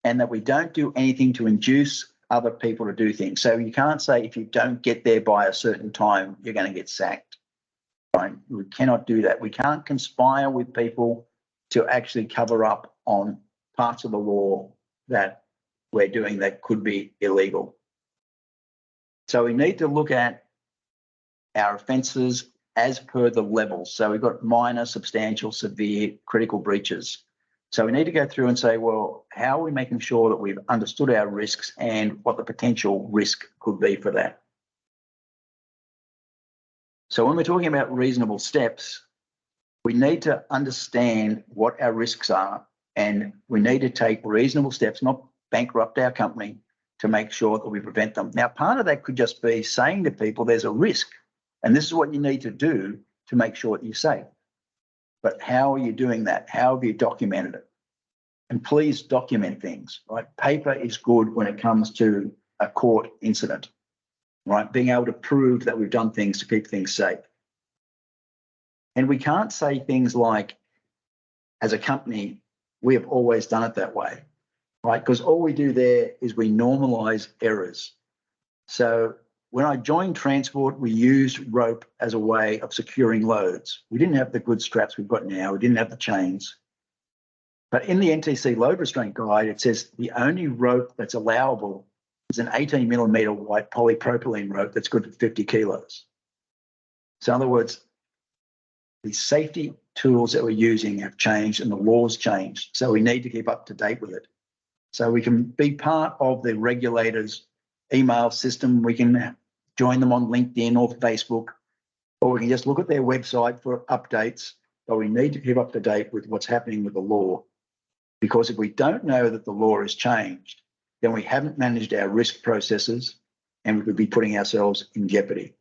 and that we don't do anything to induce other people to do things. So you can't say if you don't get there by a certain time, you're going to get sacked. Right? We cannot do that. We can't conspire with people to actually cover up on parts of the law that we're doing that could be illegal. So we need to look at our offences as per the levels. So we've got minor, substantial, severe, critical breaches. So we need to go through and say, well, how are we making sure that we've understood our risks and what the potential risk could be for that? So when we're talking about reasonable steps, we need to understand what our risks are and we need to take reasonable steps, not bankrupt our company, to make sure that we prevent them. Now, part of that could just be saying to people there's a risk and this is what you need to do to make sure that you're safe. But how are you doing that? How have you documented it? And please document things, right? Paper is good when it comes to a court incident, right? Being able to prove that we've done things to keep things safe. And we can't say things like, as a company, we have always done it that way, right? Because all we do there is we normalize errors. So when I joined transport, we used rope as a way of securing loads. We didn't have the good straps we've got now. We didn't have the chains. But in the NTC load restraint guide, it says the only rope that's allowable is an 18 millimetre white polypropylene rope that's good for 50 kilos. So in other words, the safety tools that we're using have changed and the laws changed. So we need to keep up to date with it. So we can be part of the regulators' email system. We can join them on LinkedIn or Facebook, or we can just look at their website for updates. But we need to keep up to date with what's happening with the law. Because if we don't know that the law has changed, then we haven't managed our risk processes and we could be putting ourselves in jeopardy.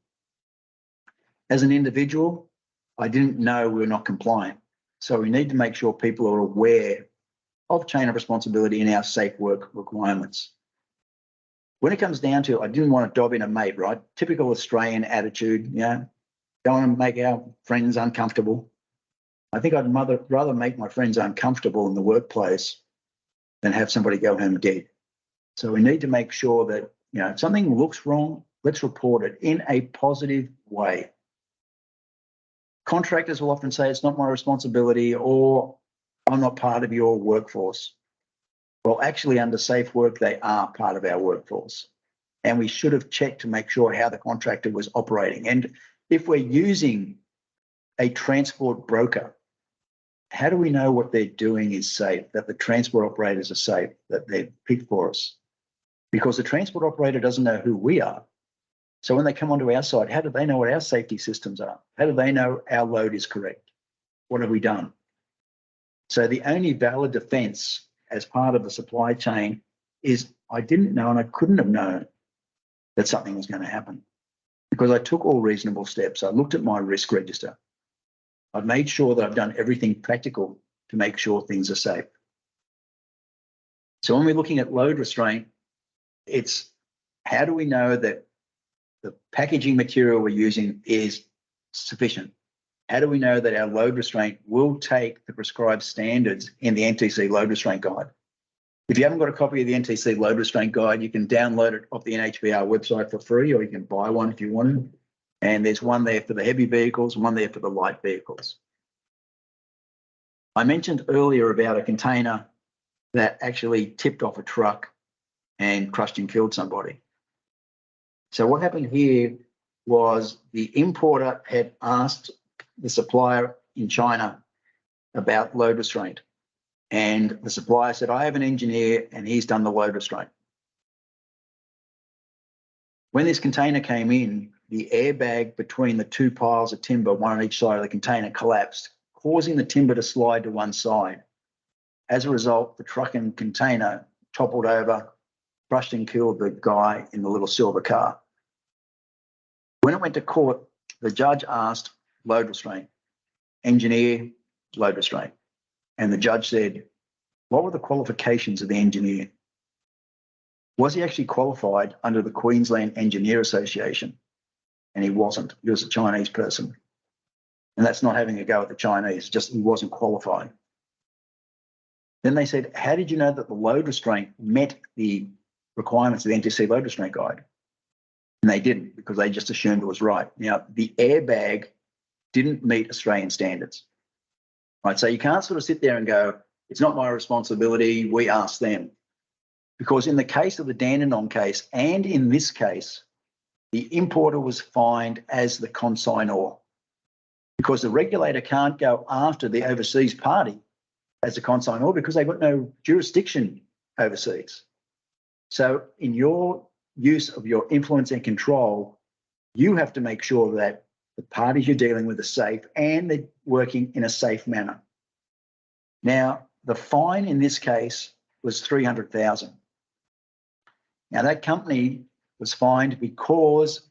As an individual, I didn't know we were not compliant. So we need to make sure people are aware of chain of responsibility and our safe work requirements. When it comes down to, I didn't want to dob in a mate, right? Typical Australian attitude, you know, don't want to make our friends uncomfortable. I think I'd rather make my friends uncomfortable in the workplace than have somebody go home dead. So we need to make sure that, you know, if something looks wrong, let's report it in a positive way. Contractors will often say it's not my responsibility or I'm not part of your workforce. Well, actually under safe work, they are part of our workforce. And we should have checked to make sure how the contractor was operating. And if we're using a transport broker, how do we know what they're doing is safe, that the transport operators are safe, that they've picked for us? Because the transport operator doesn't know who we are. So when they come onto our site, how do they know what our safety systems are? How do they know our load is correct? What have we done? So the only valid defense as part of the supply chain is I didn't know and I couldn't have known that something was going to happen because I took all reasonable steps. I looked at my risk register. I've made sure that I've done everything practical to make sure things are safe. So when we're looking at load restraint, it's how do we know that the packaging material we're using is sufficient? How do we know that our load restraint will take the prescribed standards in the NTC load restraint guide? If you haven't got a copy of the NTC load restraint guide, you can download it off the NHBR website for free, or you can buy one if you want to. And there's one there for the heavy vehicles, one there for the light vehicles. I mentioned earlier about a container that actually tipped off a truck and crushed and killed somebody. So what happened here was the importer had asked the supplier in China about load restraint. And the supplier said, I have an engineer and he's done the load restraint. When this container came in, the airbag between the two piles of timber, one on each side of the container, collapsed, causing the timber to slide to one side. As a result, the truck and container toppled over, crushed and killed the guy in the little silver car. When it went to court, the judge asked load restraint, engineer, load restraint. And the judge said, what were the qualifications of the engineer? Was he actually qualified under the Queensland Engineer Association? And he wasn't. He was a Chinese person. And that's not having a go at the Chinese, just he wasn't qualified. Then they said, how did you know that the load restraint met the requirements of the NTC load restraint guide? And they didn't, because they just assumed it was right. Now, the airbag didn't meet Australian standards. Right, so you can't sort of sit there and go, it's not my responsibility, we asked them. Because in the case of the Dandenong case, and in this case, the importer was fined as the consignor. Because the regulator can't go after the overseas party as a consignor because they've got no jurisdiction overseas. So in your use of your influence and control, you have to make sure that the parties you're dealing with are safe and they're working in a safe manner. Now, the fine in this case was $300,000. Now, that company was fined because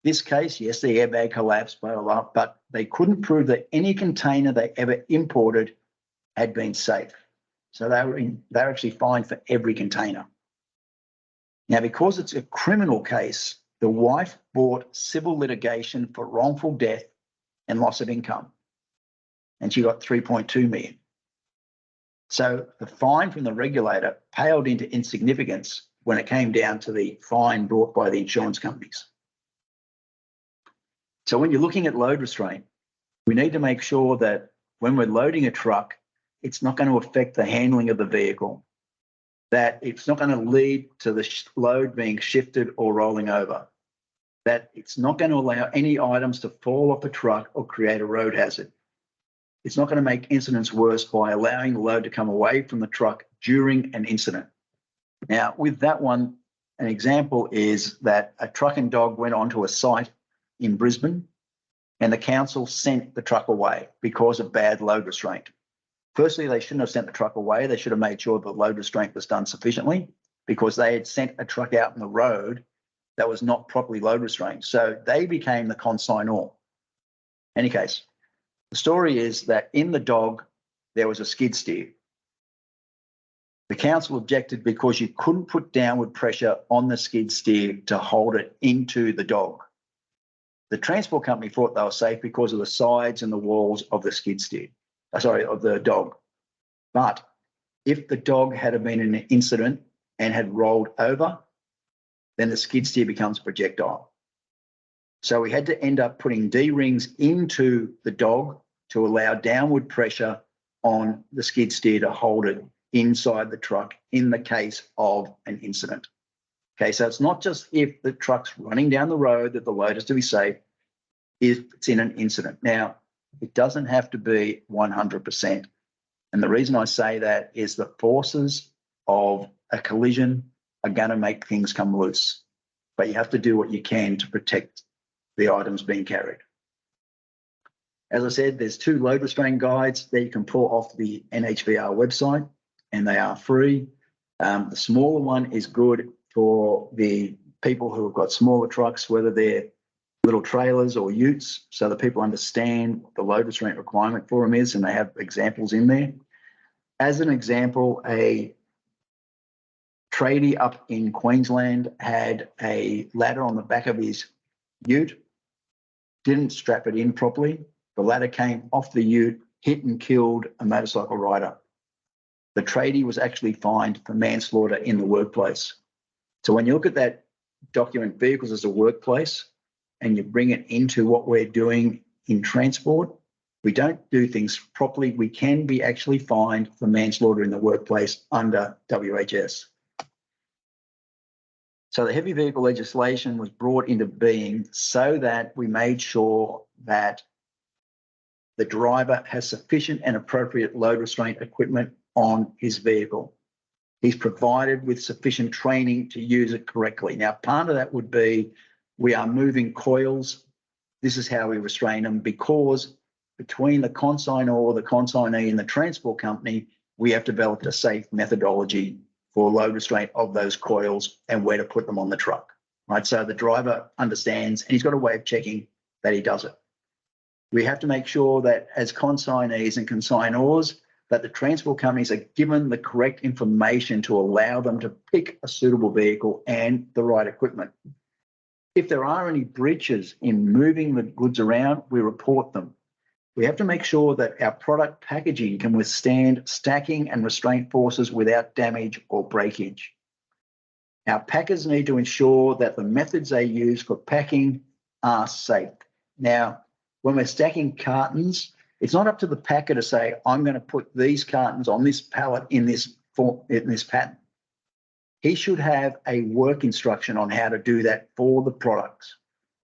this case, yes, the airbag collapsed, blah, blah, blah, but they couldn't prove that any container they ever imported had been safe. So they were actually fined for every container. Now, because it's a criminal case, the wife bought civil litigation for wrongful death and loss of income, and she got 3.2 million. So the fine from the regulator paled into insignificance when it came down to the fine brought by the insurance companies. So when you're looking at load restraint, we need to make sure that when we're loading a truck, it's not going to affect the handling of the vehicle, that it's not going to lead to the load being shifted or rolling over, that it's not going to allow any items to fall off the truck or create a road hazard. It's not going to make incidents worse by allowing the load to come away from the truck during an incident. Now, with that one, an example is that a truck and dog went onto a site in Brisbane and the council sent the truck away because of bad load restraint. Firstly, they shouldn't have sent the truck away. They should have made sure the load restraint was done sufficiently because they had sent a truck out on the road that was not properly load restrained. So they became the consignor. In any case, the story is that in the dog, there was a skid steer. The council objected because you couldn't put downward pressure on the skid steer to hold it into the dog. The transport company thought they were safe because of the sides and the walls of the skid steer, of the dog. But if the dog had been in an incident and had rolled over, then the skid steer becomes a projectile. So we had to end up putting D-rings into the dog to allow downward pressure on the skid steer to hold it inside the truck in the case of an incident. Okay, so it's not just if the truck's running down the road that the load is to be safe, if it's in an incident. Now, It doesn't have to be 100%. And the reason I say that is the forces of a collision are going to make things come loose, but you have to do what you can to protect the items being carried. As I said, there's 2 load restraint guides that you can pull off the NHVR website, and they are free. The smaller one is good for the people who have got smaller trucks, whether they're little trailers or utes, so that people understand what the load restraint requirement for them is, and they have examples in there. As an example, a tradie up in Queensland had a ladder on the back of his ute, didn't strap it in properly. The ladder came off the ute, hit and killed a motorcycle rider. The tradie was actually fined for manslaughter in the workplace. So when you look at that document, vehicles as a workplace, and you bring it into what we're doing in transport, we don't do things properly. We can be actually fined for manslaughter in the workplace under WHS. So the heavy vehicle legislation was brought into being so that we made sure that the driver has sufficient and appropriate load restraint equipment on his vehicle. He's provided with sufficient training to use it correctly. Now, part of that would be we are moving coils. This is how we restrain them, because between the consignor, the consignee, and the transport company, we have developed a safe methodology for load restraint of those coils and where to put them on the truck, right? So the driver understands, and he's got a way of checking that he does it. We have to make sure that as consignees and consignors, that the transport companies are given the correct information to allow them to pick a suitable vehicle and the right equipment. If there are any breaches in moving the goods around, we report them. We have to make sure that our product packaging can withstand stacking and restraint forces without damage or breakage. Our packers need to ensure that the methods they use for packing are safe. Now, when we're stacking cartons, it's not up to the packer to say, I'm going to put these cartons on this pallet in this pattern. He should have a work instruction on how to do that for the products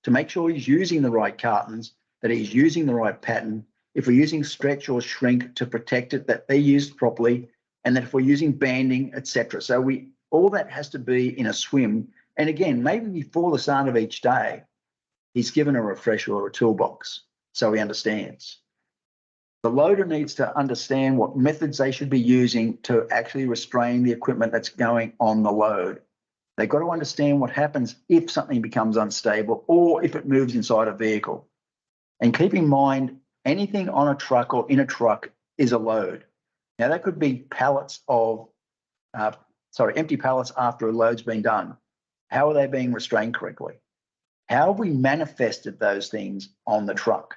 to make sure he's using the right cartons, that he's using the right pattern. If we're using stretch or shrink to protect it, that they're used properly, and that if we're using banding, etc. So all that has to be in a swim. And again, maybe before the start of each day, he's given a refresher or a toolbox so he understands. The loader needs to understand what methods they should be using to actually restrain the equipment that's going on the load. They've got to understand what happens if something becomes unstable or if it moves inside a vehicle. And keep in mind, anything on a truck or in a truck is a load. Now, that could be pallets of, empty pallets after a load's been done. How are they being restrained correctly? How have we manifested those things on the truck?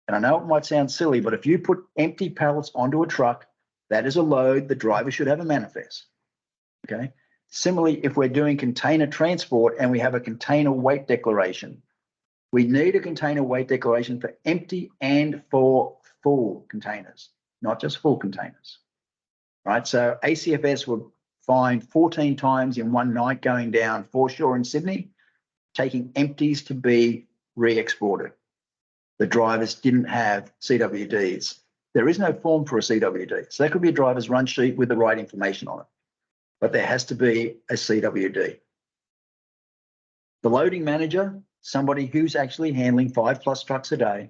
And I know it might sound silly, but if you put empty pallets onto a truck, that is a load. The driver should have a manifest. Okay. Similarly, if we're doing container transport and we have a container weight declaration, we need a container weight declaration for empty and for full containers, not just full containers. Right. So ACFS were fined 14 times in one night going down foreshore in Sydney, taking empties to be re-exported. The drivers didn't have CWDs. There is no form for a CWD. So that could be a driver's run sheet with the right information on it, but there has to be a CWD. The loading manager, somebody who's actually handling 5+ trucks a day,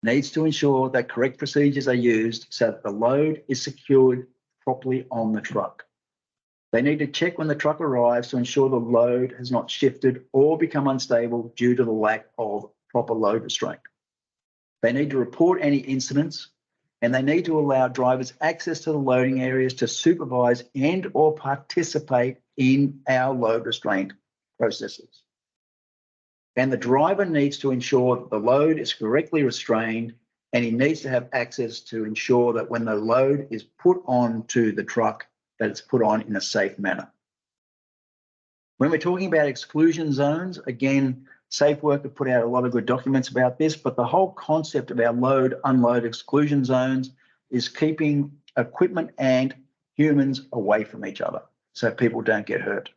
needs to ensure that correct procedures are used so that the load is secured properly on the truck. They need to check when the truck arrives to ensure the load has not shifted or become unstable due to the lack of proper load restraint. They need to report any incidents, and they need to allow drivers access to the loading areas to supervise and or participate in our load restraint processes. And the driver needs to ensure that the load is correctly restrained, and he needs to have access to ensure that when the load is put onto the truck, that it's put on in a safe manner. When we're talking about exclusion zones, again, Safe Work have put out a lot of good documents about this, but the whole concept of our load, unload exclusion zones is keeping equipment and humans away from each other so people don't get hurt.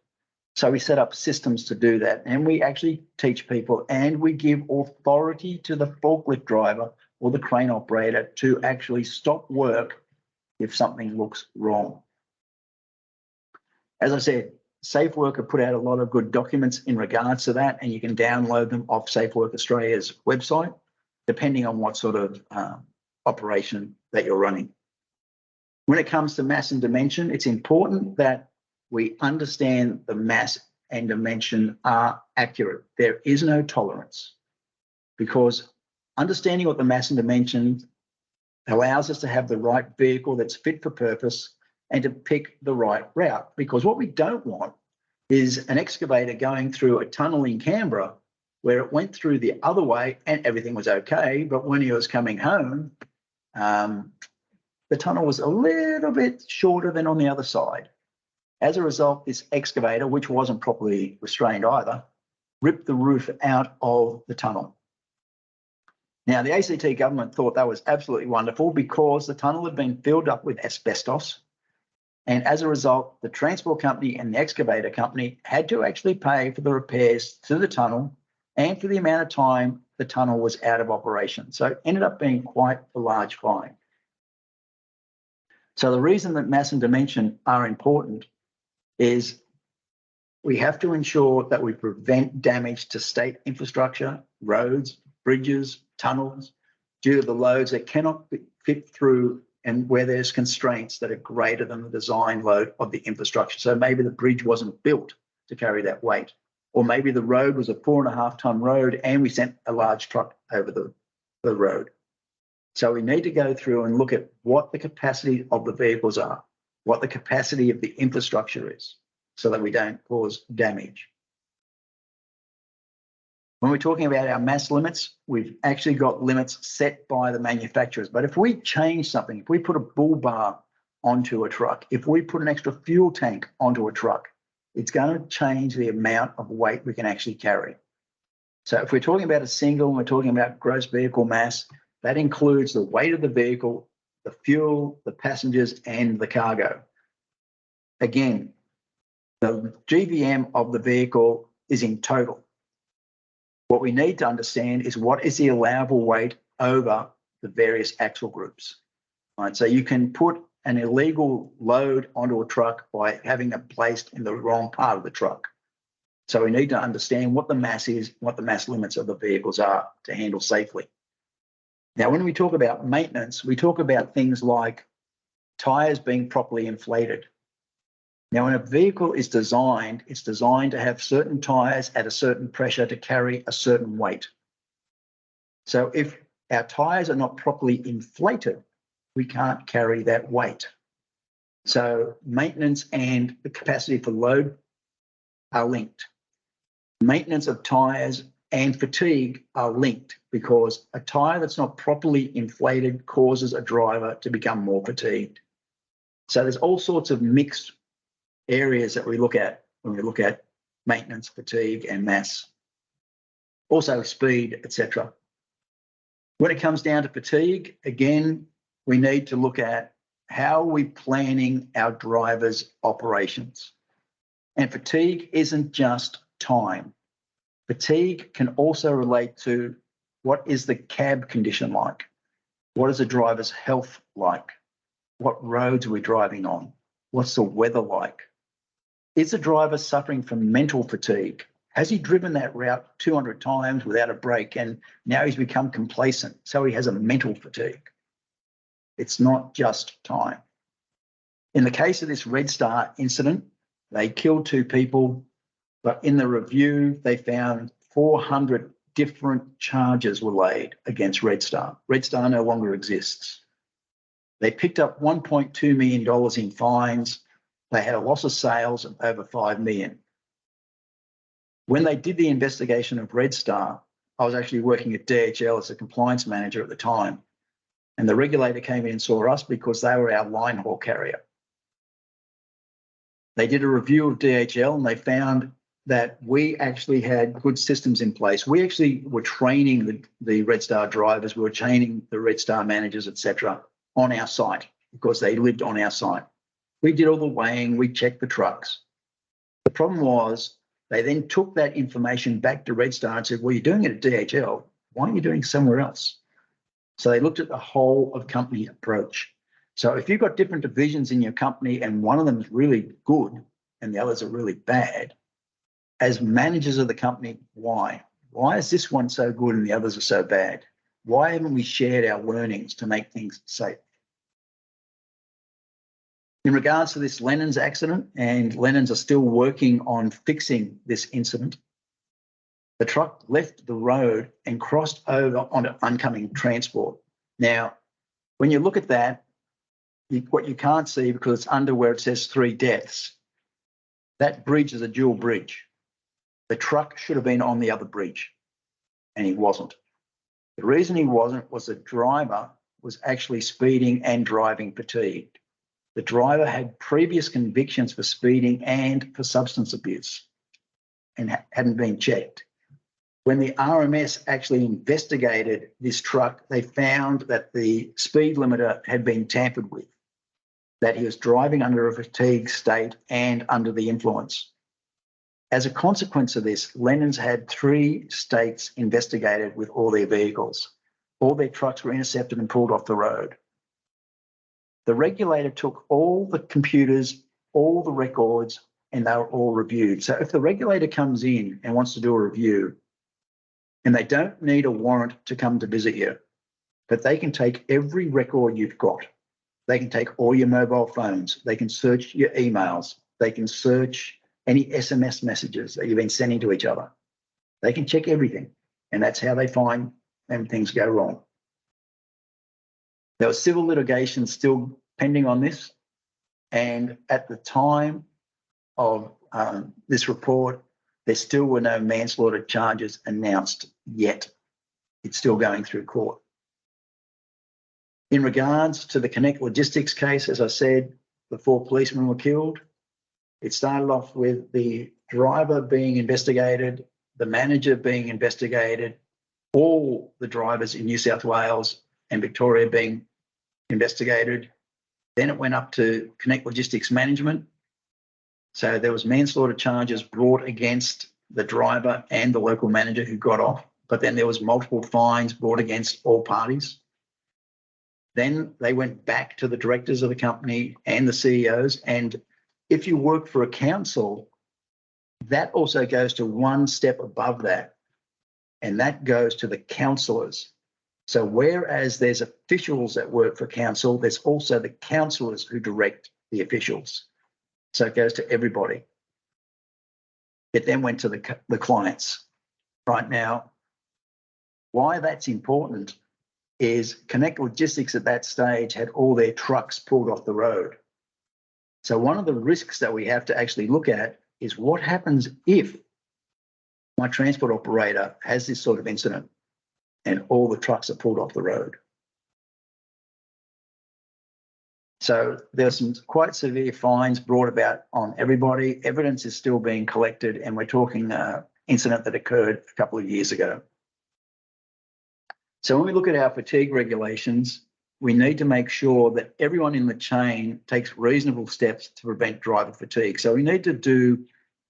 So we set up systems to do that, and we actually teach people and we give authority to the forklift driver or the crane operator to actually stop work if something looks wrong. As I said, Safe Worker put out a lot of good documents in regards to that, and you can download them off Safe Work Australia's website, depending on what sort of operation that you're running. When it comes to mass and dimension, it's important that we understand the mass and dimension are accurate. There is no tolerance, because understanding what the mass and dimension allows us to have the right vehicle that's fit for purpose and to pick the right route. Because what we don't want is an excavator going through a tunnel in Canberra where it went through the other way and everything was okay, but when he was coming home, the tunnel was a little bit shorter than on the other side. As a result, this excavator, which wasn't properly restrained either, ripped the roof out of the tunnel. Now, the ACT government thought that was absolutely wonderful because the tunnel had been filled up with asbestos. And as a result, the transport company and the excavator company had to actually pay for the repairs to the tunnel and for the amount of time the tunnel was out of operation. So it ended up being quite a large fine. So the reason that mass and dimension are important is we have to ensure that we prevent damage to state infrastructure, roads, bridges, tunnels, due to the loads that cannot fit through and where there's constraints that are greater than the design load of the infrastructure. So maybe the bridge wasn't built to carry that weight, or maybe the road was a 4.5 ton road and we sent a large truck over the road. So we need to go through and look at what the capacity of the vehicles are, what the capacity of the infrastructure is, so that we don't cause damage. When we're talking about our mass limits, we've actually got limits set by the manufacturers. But if we change something, if we put a bull bar onto a truck, if we put an extra fuel tank onto a truck, it's going to change the amount of weight we can actually carry. So if we're talking about a single and we're talking about gross vehicle mass, that includes the weight of the vehicle, the fuel, the passengers, and the cargo. Again, the GVM of the vehicle is in total. What we need to understand is what is the allowable weight over the various axle groups. Right? So you can put an illegal load onto a truck by having it placed in the wrong part of the truck. So we need to understand what the mass is, what the mass limits of the vehicles are to handle safely. Now, when we talk about maintenance, we talk about things like tyres being properly inflated. Now, when a vehicle is designed, it's designed to have certain tyres at a certain pressure to carry a certain weight. So if our tyres are not properly inflated, we can't carry that weight. So maintenance and the capacity for load are linked. Maintenance of tyres and fatigue are linked, because a tyre that's not properly inflated causes a driver to become more fatigued. So there's all sorts of mixed areas that we look at when we look at maintenance, fatigue, and mass. Also speed, etc. When it comes down to fatigue, again, we need to look at how are we planning our drivers' operations. And fatigue isn't just time. Fatigue can also relate to what is the cab condition like? What is the driver's health like? What roads are we driving on? What's the weather like? Is the driver suffering from mental fatigue? Has he driven that route 200 times without a break and now he's become complacent, so he has a mental fatigue? It's not just time. In the case of this Red Star incident, they killed 2 people, but in the review, they found 400 different charges were laid against Red Star. Red Star no longer exists. They picked up $1.2 million in fines. They had a loss of sales of over $5 million. When they did the investigation of Red Star, I was actually working at DHL as a compliance manager at the time. And the regulator came in and saw us because they were our line haul carrier. They did a review of DHL and they found that we actually had good systems in place. We actually were training the Red Star drivers, we were training the Red Star managers, etc., on our site because they lived on our site. We did all the weighing, we checked the trucks. The problem was they then took that information back to Red Star and said, well, you're doing it at DHL. Why aren't you doing it somewhere else? So they looked at the whole of company approach. So if you've got different divisions in your company and one of them is really good and the others are really bad, as managers of the company, why? Why is this one so good and the others are so bad? Why haven't we shared our learnings to make things safe? In regards to this Lennon's accident, and Lennon's are still working on fixing this incident, the truck left the road and crossed over onto oncoming transport. Now, when you look at that, what you can't see, because it's under where it says 3 deaths, that bridge is a dual bridge. The truck should have been on the other bridge, and he wasn't. The reason he wasn't was the driver was actually speeding and driving fatigued. The driver had previous convictions for speeding and for substance abuse and hadn't been checked. When the RMS actually investigated this truck, they found that the speed limiter had been tampered with, that he was driving under a fatigue state and under the influence. As a consequence of this, Lennon's had 3 states investigated with all their vehicles. All their trucks were intercepted and pulled off the road. The regulator took all the computers, all the records, and they were all reviewed. So if the regulator comes in and wants to do a review, and they don't need a warrant to come to visit you, but they can take every record you've got. They can take all your mobile phones. They can search your emails. They can search any SMS messages that you've been sending to each other. They can check everything, and that's how they find when things go wrong. There was civil litigation still pending on this, and at the time of this report, there still were no manslaughter charges announced yet. It's still going through court. In regards to the Connect Logistics case, as I said, the 4 policemen were killed. It started off with the driver being investigated, the manager being investigated, all the drivers in New South Wales and Victoria being investigated. Then it went up to Connect Logistics Management. So there was manslaughter charges brought against the driver and the local manager who got off, but then there was multiple fines brought against all parties. Then they went back to the directors of the company and the CEOs. And if you work for a council, that also goes to one step above that, and that goes to the councillors. So whereas there's officials that work for council, there's also the councillors who direct the officials. So it goes to everybody. It then went to the clients. Right now, why that's important is Connect Logistics at that stage had all their trucks pulled off the road. So one of the risks that we have to actually look at is what happens if my transport operator has this sort of incident and all the trucks are pulled off the road. So there's some quite severe fines brought about on everybody. Evidence is still being collected, and we're talking an incident that occurred a couple of years ago. So when we look at our fatigue regulations, we need to make sure that everyone in the chain takes reasonable steps to prevent driver fatigue. So we need to do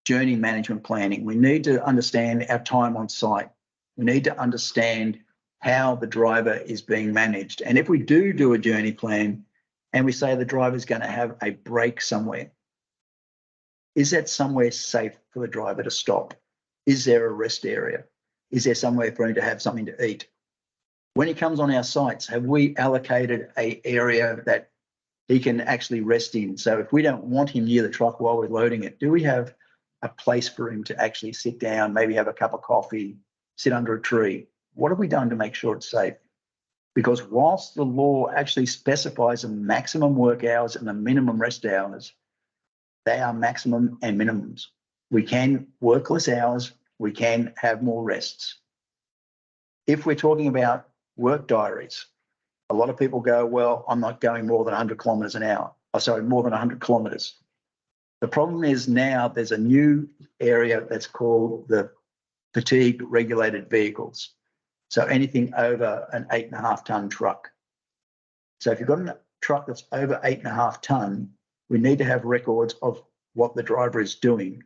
journey management planning. We need to understand our time on site. We need to understand how the driver is being managed. And if we do a journey plan and we say the driver is going to have a break somewhere, is that somewhere safe for the driver to stop? Is there a rest area? Is there somewhere for him to have something to eat? When he comes on our sites, have we allocated an area that he can actually rest in? So if we don't want him near the truck while we're loading it, do we have a place for him to actually sit down, maybe have a cup of coffee, sit under a tree? What have we done to make sure it's safe? Because whilst the law actually specifies the maximum work hours and the minimum rest hours, they are maximum and minimums. We can work less hours, we can have more rests. If we're talking about work diaries, a lot of people go, well, I'm not going more than 100 kilometres an hour. Oh, sorry, more than 100 kilometres. The problem is now there's a new area that's called the fatigue regulated vehicles. So anything over an 8.5 tonne truck. So if you've got a truck that's over 8.5 tonne, we need to have records of what the driver is doing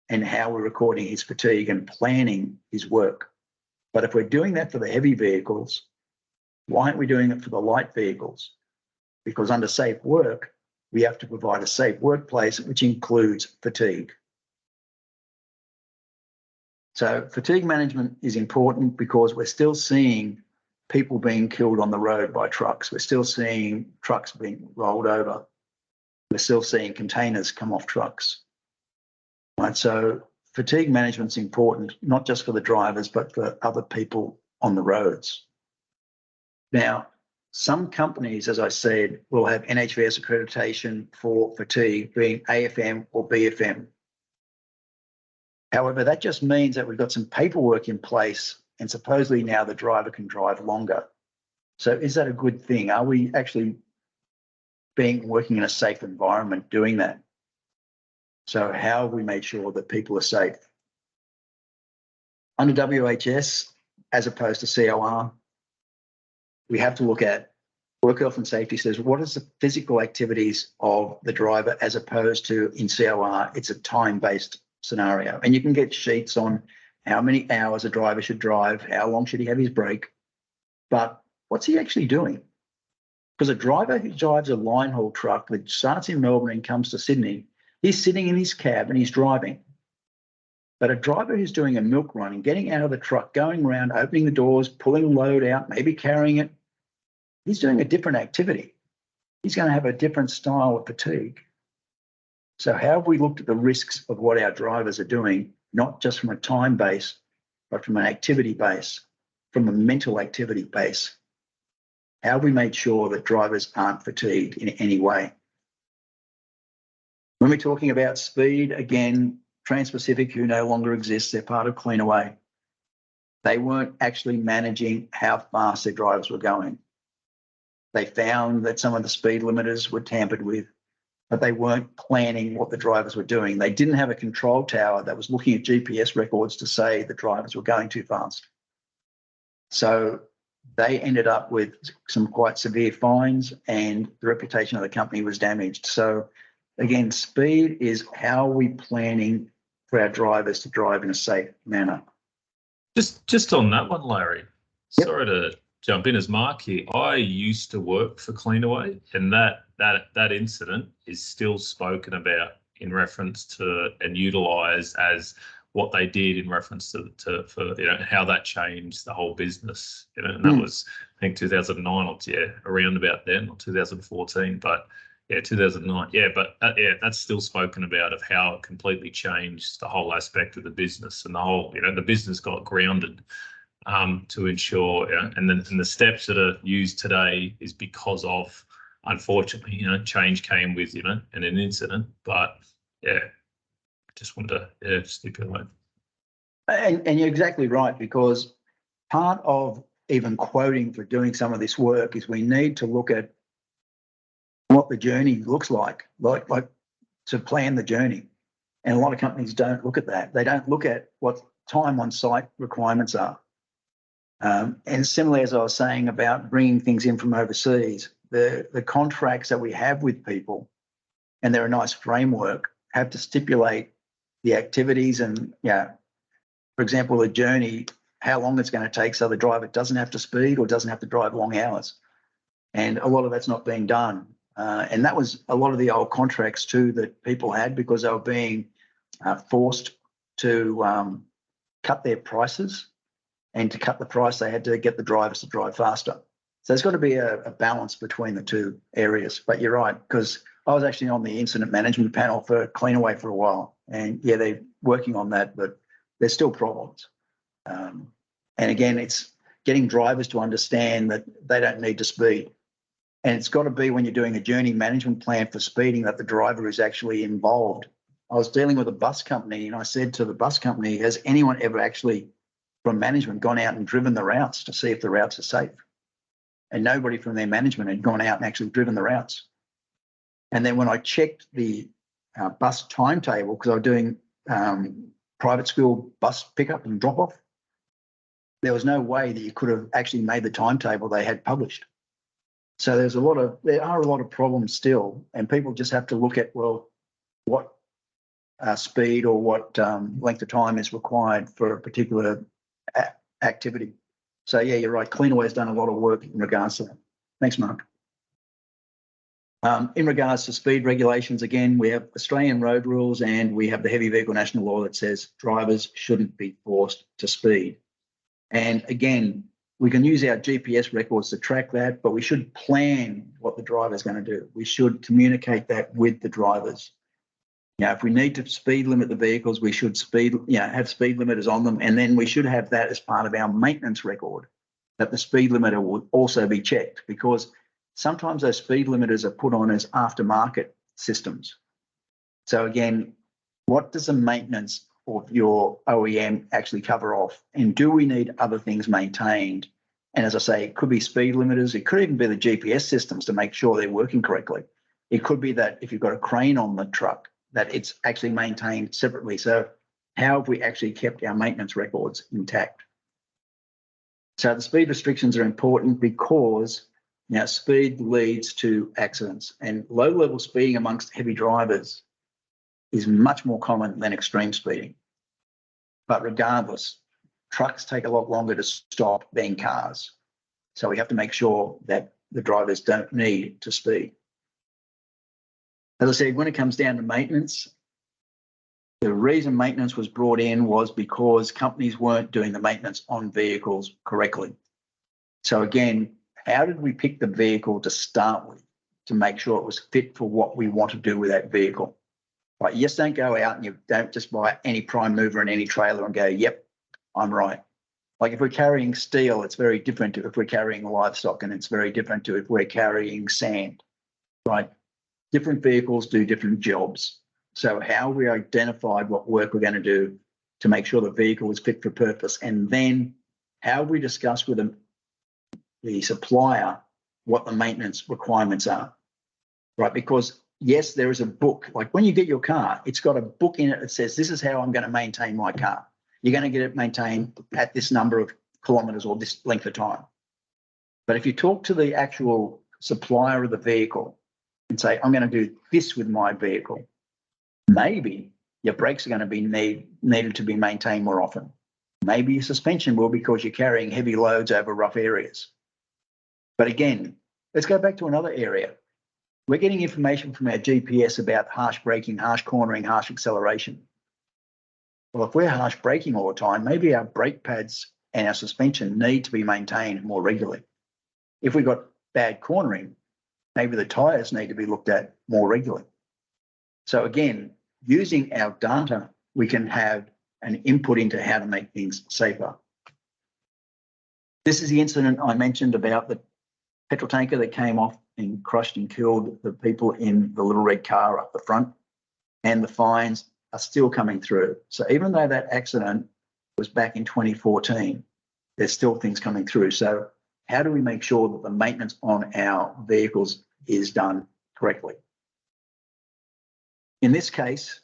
and how we're recording his fatigue and planning his work. But if we're doing that for the heavy vehicles, Why aren't we doing it for the light vehicles? Because under safe work, we have to provide a safe workplace, which includes fatigue. So fatigue management is important because we're still seeing people being killed on the road by trucks. We're still seeing trucks being rolled over. We're still seeing containers come off trucks. Right? So fatigue management is important, not just for the drivers, but for other people on the roads. Now, some companies, as I said, will have NHVS accreditation for fatigue being AFM or BFM. However, that just means that we've got some paperwork in place and supposedly now the driver can drive longer. So is that a good thing? Are we actually working in a safe environment doing that? So how have we made sure that people are safe? Under WHS, as opposed to COR, we have to look at work health and safety says, what is the physical activities of the driver as opposed to in COR, it's a time-based scenario. And you can get sheets on how many hours a driver should drive, how long should he have his break, but what's he actually doing? Because a driver who drives a line haul truck that starts in Melbourne and comes to Sydney, he's sitting in his cab and he's driving. But a driver who's doing a milk run and getting out of the truck, going around, opening the doors, pulling a load out, maybe carrying it, he's doing a different activity. He's going to have a different style of fatigue. So how have we looked at the risks of what our drivers are doing, not just from a time base, but from an activity base, from a mental activity base? How have we made sure that drivers aren't fatigued in any way? When we're talking about speed, again, Trans-Pacific, who no longer exists, they're part of Cleanaway. They weren't actually managing how fast their drivers were going. They found that some of the speed limiters were tampered with, but they weren't planning what the drivers were doing. They didn't have a control tower that was looking at GPS records to say the drivers were going too fast. So they ended up with some quite severe fines and the reputation of the company was damaged. So again, speed is how are we planning for our drivers to drive in a safe manner. Just on that one, Larry, Yep. Sorry to jump in as Mark here. I used to work for Cleanaway, and that incident is still spoken about in reference to and utilised as what they did in reference to for how that changed the whole business. And that was I think 2009 or around about then, or 2014, but. Yeah, 2009. Yeah, but that's still spoken about of how it completely changed the whole aspect of the business and the whole, the business got grounded to ensure, and the steps that are used today is because of, unfortunately, change came with, an incident. But just wanted to stipulate. And you're exactly right, because part of even quoting for doing some of this work is we need to look at what the journey looks like to plan the journey. And a lot of companies don't look at that. They don't look at what time on site requirements are. And similarly, as I was saying about bringing things in from overseas, the contracts that we have with people, and they're a nice framework, have to stipulate the activities and, for example, the journey, how long it's going to take so the driver doesn't have to speed or doesn't have to drive long hours. And a lot of that's not being done. And that was a lot of the old contracts too that people had because they were being forced to cut their prices, and to cut the price they had to get the drivers to drive faster. So there's got to be a balance between the two areas. But you're right, because I was actually on the incident management panel for Cleanaway for a while, and they're working on that, but there's still problems. And again, it's getting drivers to understand that they don't need to speed. And it's got to be when you're doing a journey management plan for speeding that the driver is actually involved. I was dealing with a bus company and I said to the bus company, has anyone ever actually from management gone out and driven the routes to see if the routes are safe? And nobody from their management had gone out and actually driven the routes. And then when I checked the bus timetable, because I was doing private school bus pickup and drop off, there was no way that you could have actually made the timetable they had published. So there are a lot of problems still, and people just have to look at, well, what speed or what length of time is required for a particular activity. So yeah, you're right. Cleanaway's done a lot of work in regards to that. Thanks, Mark. In regards to speed regulations, again, we have Australian road rules and we have the heavy vehicle national law that says drivers shouldn't be forced to speed. And again, we can use our GPS records to track that, but we should plan what the driver's going to do. We should communicate that with the drivers. Now, if we need to speed limit the vehicles, we should have speed limiters on them. And then we should have that as part of our maintenance record, that the speed limiter will also be checked, because sometimes those speed limiters are put on as aftermarket systems. So again, what does the maintenance of your OEM actually cover off? And do we need other things maintained? And as I say, it could be speed limiters. It could even be the GPS systems to make sure they're working correctly. It could be that if you've got a crane on the truck, that it's actually maintained separately. So how have we actually kept our maintenance records intact? So the speed restrictions are important because speed leads to accidents, and low-level speeding amongst heavy drivers is much more common than extreme speeding. But regardless, trucks take a lot longer to stop than cars. So we have to make sure that the drivers don't need to speed. As I said, when it comes down to maintenance, the reason maintenance was brought in was because companies weren't doing the maintenance on vehicles correctly. So again, how did we pick the vehicle to start with to make sure it was fit for what we want to do with that vehicle? Right, you just don't go out and you don't just buy any prime mover and any trailer and go, yep, I'm right. Like if we're carrying steel, it's very different to if we're carrying livestock, and it's very different to if we're carrying sand, right? Different vehicles do different jobs. So how we identified what work we're going to do to make sure the vehicle is fit for purpose, and then how we discuss with the supplier what the maintenance requirements are, right? Because yes, there is a book. Like when you get your car, it's got a book in it that says, this is how I'm going to maintain my car. You're going to get it maintained at this number of kilometers or this length of time. But if you talk to the actual supplier of the vehicle and say, I'm going to do this with my vehicle, maybe your brakes are going to be needed to be maintained more often. Maybe your suspension will, because you're carrying heavy loads over rough areas. But again, let's go back to another area. We're getting information from our GPS about harsh braking, harsh cornering, harsh acceleration. Well, if we're harsh braking all the time, maybe our brake pads and our suspension need to be maintained more regularly. If we've got bad cornering, maybe the tyres need to be looked at more regularly. So again, using our data, we can have an input into how to make things safer. This is the incident I mentioned about the petrol tanker that came off and crushed and killed the people in the little red car up the front, and the fines are still coming through. So even though that accident was back in 2014, there's still things coming through. So how do we make sure that the maintenance on our vehicles is done correctly? In this case,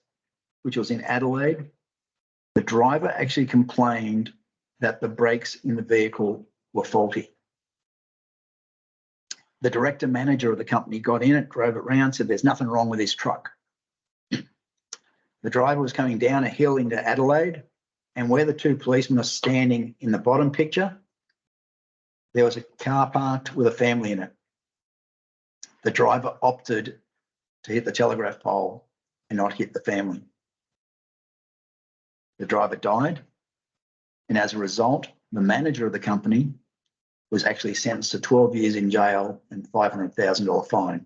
which was in Adelaide, the driver actually complained that the brakes in the vehicle were faulty. The director manager of the company got in it, drove it around, said there's nothing wrong with this truck. The driver was coming down a hill into Adelaide, and where the two policemen are standing in the bottom picture, there was a car parked with a family in it. The driver opted to hit the telegraph pole and not hit the family. The driver died, and as a result, the manager of the company was actually sentenced to 12 years in jail and $500,000 fine.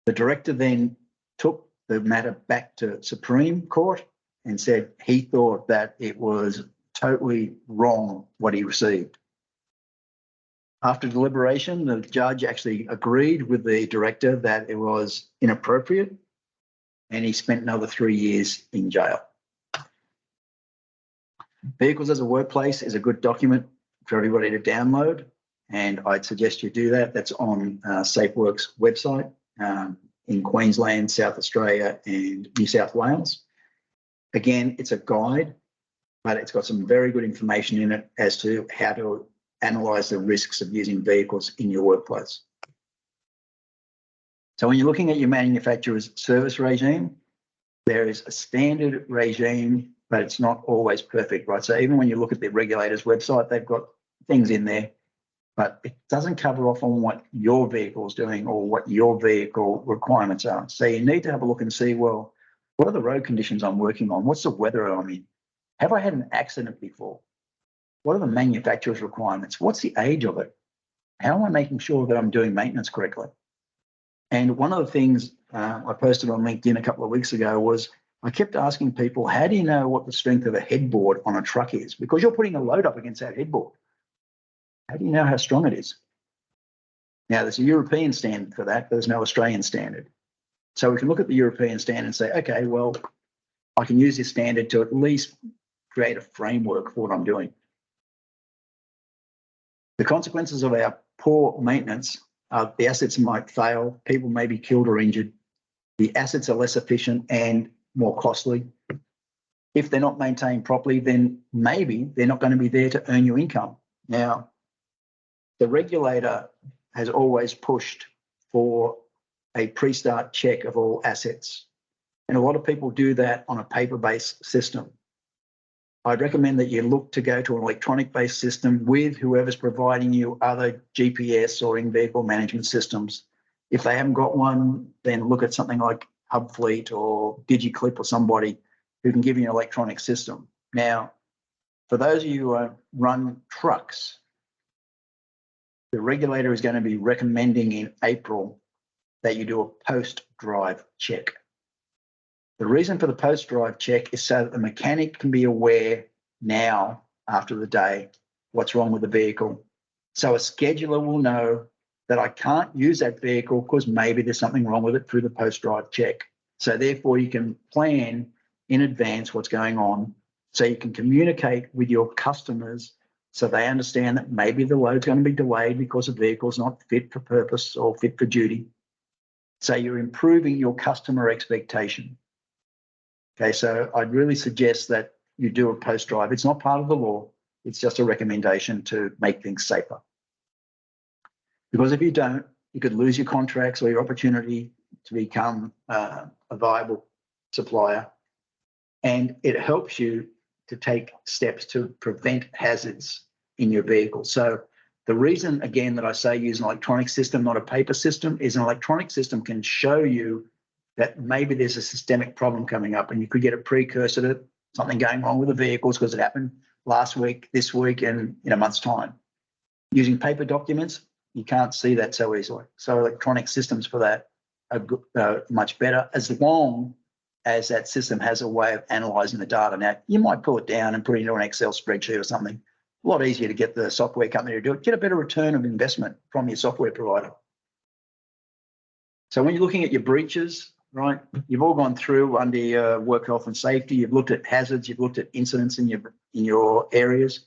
The director then took the matter back to Supreme Court and said he thought that it was totally wrong what he received. After deliberation, the judge actually agreed with the director that it was inappropriate, and he spent another 3 years in jail. Vehicles as a Workplace is a good document for everybody to download, and I'd suggest you do that. That's on SafeWorks website in Queensland, South Australia, and New South Wales. Again, it's a guide, but it's got some very good information in it as to how to analyse the risks of using vehicles in your workplace. So when you're looking at your manufacturer's service regime, there is a standard regime but it's not always perfect, right? So even when you look at the regulator's website, they've got things in there, but it doesn't cover off on what your vehicle is doing or what your vehicle requirements are. So you need to have a look and see, well, what are the road conditions I'm working on? What's the weather I'm in? Have I had an accident before? What are the manufacturer's requirements? What's the age of it? How am I making sure that I'm doing maintenance correctly? And one of the things I posted on LinkedIn a couple of weeks ago was I kept asking people, how do you know what the strength of a headboard on a truck is? Because you're putting a load up against that headboard. How do you know how strong it is? Now, there's a European standard for that. There's no Australian standard. So we can look at the European standard and say, okay, well, I can use this standard to at least create a framework for what I'm doing. The consequences of our poor maintenance are the assets might fail, people may be killed or injured, the assets are less efficient and more costly. If they're not maintained properly, then maybe they're not going to be there to earn you income. Now, the regulator has always pushed for a pre-start check of all assets. And a lot of people do that on a paper-based system. I'd recommend that you look to go to an electronic-based system with whoever's providing you other GPS or in-vehicle management systems. If they haven't got one, then look at something like Hubfleet or DigiClip or somebody who can give you an electronic system. Now, for those of you who run trucks, the regulator is going to be recommending in April that you do a post-drive check. The reason for the post-drive check is so that the mechanic can be aware now, after the day, what's wrong with the vehicle. So a scheduler will know that I can't use that vehicle because maybe there's something wrong with it through the post-drive check. So therefore, you can plan in advance what's going on so you can communicate with your customers so they understand that maybe the load's going to be delayed because the vehicle's not fit for purpose or fit for duty. So you're improving your customer expectation. Okay, so I'd really suggest that you do a post-drive. It's not part of the law. It's just a recommendation to make things safer. Because if you don't, you could lose your contracts or your opportunity to become a viable supplier. And it helps you to take steps to prevent hazards in your vehicle. So the reason, again, that I say use an electronic system, not a paper system, is an electronic system can show you that maybe there's a systemic problem coming up and you could get a precursor to something going wrong with the vehicles because it happened last week, this week, and in a month's time. Using paper documents, you can't see that so easily. So electronic systems for that are much better, as long as that system has a way of analysing the data. Now, you might pull it down and put it into an Excel spreadsheet or something. A lot easier to get the software company to do it. Get a better return of investment from your software provider. So when you're looking at your breaches, right, you've all gone through under your work health and safety. You've looked at hazards. You've looked at incidents in your areas.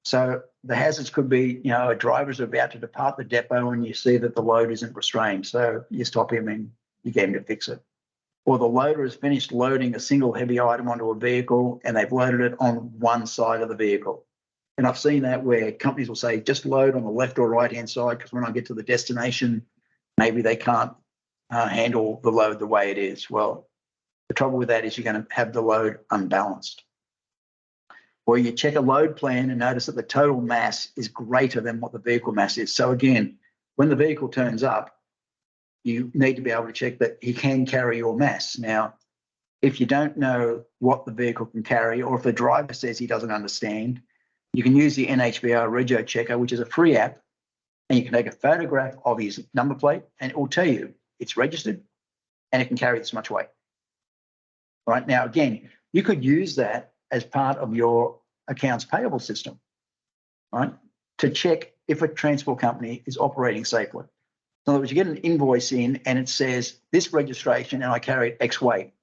So the hazards could be, a driver's about to depart the depot and you see that the load isn't restrained. So you stop him and you get him to fix it. Or the loader has finished loading a single heavy item onto a vehicle and they've loaded it on one side of the vehicle. And I've seen that where companies will say, just load on the left or right-hand side, because when I get to the destination, maybe they can't handle the load the way it is. Well, the trouble with that is you're going to have the load unbalanced. Or you check a load plan and notice that the total mass is greater than what the vehicle mass is. So again, when the vehicle turns up, you need to be able to check that he can carry your mass. Now, if you don't know what the vehicle can carry, or if the driver says he doesn't understand, you can use the NHBR Rego Checker, which is a free app, and you can take a photograph of his number plate and it will tell you it's registered and it can carry this much weight. Right now, again, you could use that as part of your accounts payable system, right, to check if a transport company is operating safely. In other words, you get an invoice in and it says this registration and I carried X weight.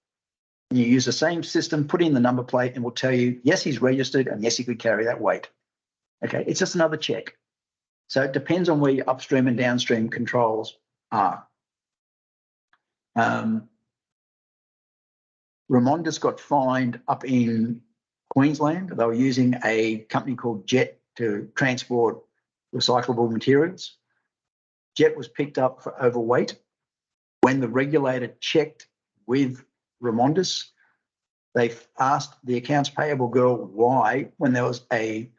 And you use the same system, put in the number plate, and will tell you, yes, he's registered, and yes, he could carry that weight. Okay, it's just another check. So it depends on where your upstream and downstream controls are. Remondis got fined up in Queensland. They were using a company called Jet to transport recyclable materials. Jet was picked up for overweight. When the regulator checked with Remondis, They've asked the accounts payable girl why, when there was a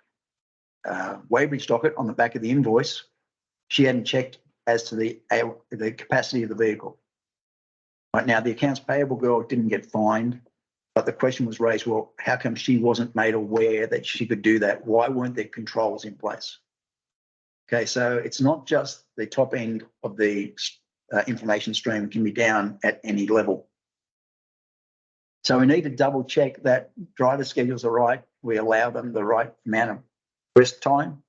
weighbridge docket on the back of the invoice, she hadn't checked as to the capacity of the vehicle. Right now, the accounts payable girl didn't get fined, but the question was raised, well, how come she wasn't made aware that she could do that? Why weren't there controls in place? Okay, so it's not just the top end of the information stream can be down at any level. So we need to double check that driver schedules are right. We allow them the right amount of rest time.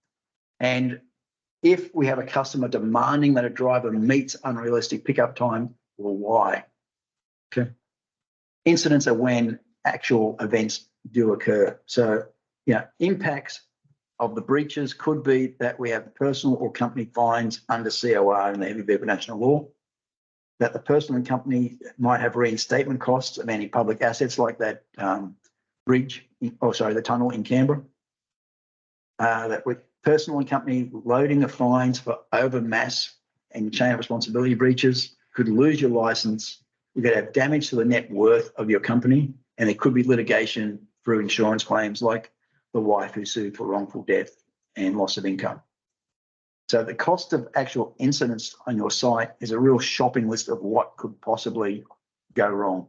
And if we have a customer demanding that a driver meets unrealistic pickup time, well, why? Okay. Incidents are when actual events do occur. So, impacts of the breaches could be that we have personal or company fines under CoR and the Heavy Vehicle National Law, that the person and company might have reinstatement costs of any public assets like that the tunnel in Canberra, that with personal and company loading of fines for overmass and chain of responsibility breaches could lose your license. You could have damage to the net worth of your company, and there could be litigation through insurance claims like the wife who sued for wrongful death and loss of income. So the cost of actual incidents on your site is a real shopping list of what could possibly go wrong.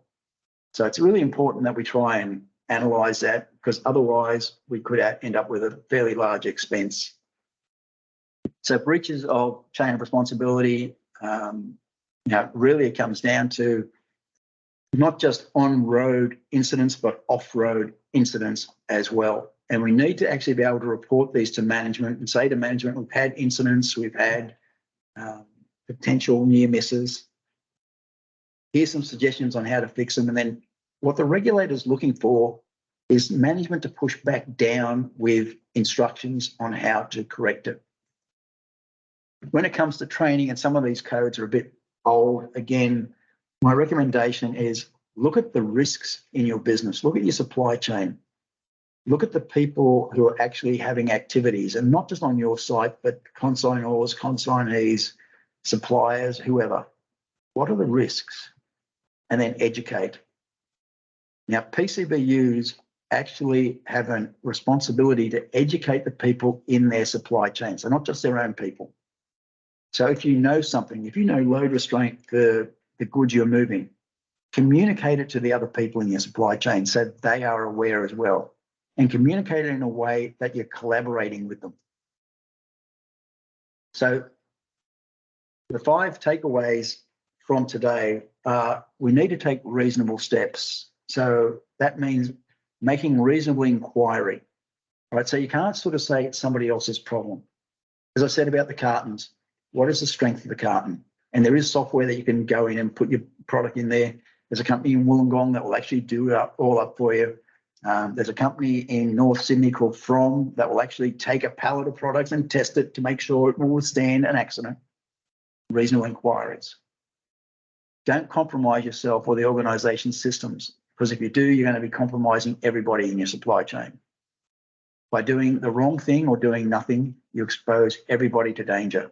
So it's really important that we try and analyse that, because otherwise we could end up with a fairly large expense. So breaches of chain of responsibility, really it comes down to not just on-road incidents, but off-road incidents as well. And we need to actually be able to report these to management and say to management, we've had incidents, we've had potential near misses. Here's some suggestions on how to fix them. And then what the regulator's looking for is management to push back down with instructions on how to correct it. When it comes to training, and some of these codes are a bit old, again, my recommendation is look at the risks in your business. Look at your supply chain. Look at the people who are actually having activities, and not just on your site, but consignors, consignees, suppliers, whoever. What are the risks? And then educate. Now, PCBUs actually have a responsibility to educate the people in their supply chain, so not just their own people. So if you know something, if you know load restraint for the goods you're moving, communicate it to the other people in your supply chain so they are aware as well. And communicate it in a way that you're collaborating with them. So the 5 takeaways from today are we need to take reasonable steps. So that means making reasonable inquiry. All right, so you can't sort of say it's somebody else's problem. As I said about the cartons, what is the strength of the carton? And there is software that you can go in and put your product in there. There's a company in Wollongong that will actually do it all up for you. There's a company in North Sydney called From that will actually take a pallet of products and test it to make sure it will withstand an accident. Reasonable inquiries. Don't compromise yourself or the organisation's systems, because if you do, you're going to be compromising everybody in your supply chain. By doing the wrong thing or doing nothing, you expose everybody to danger.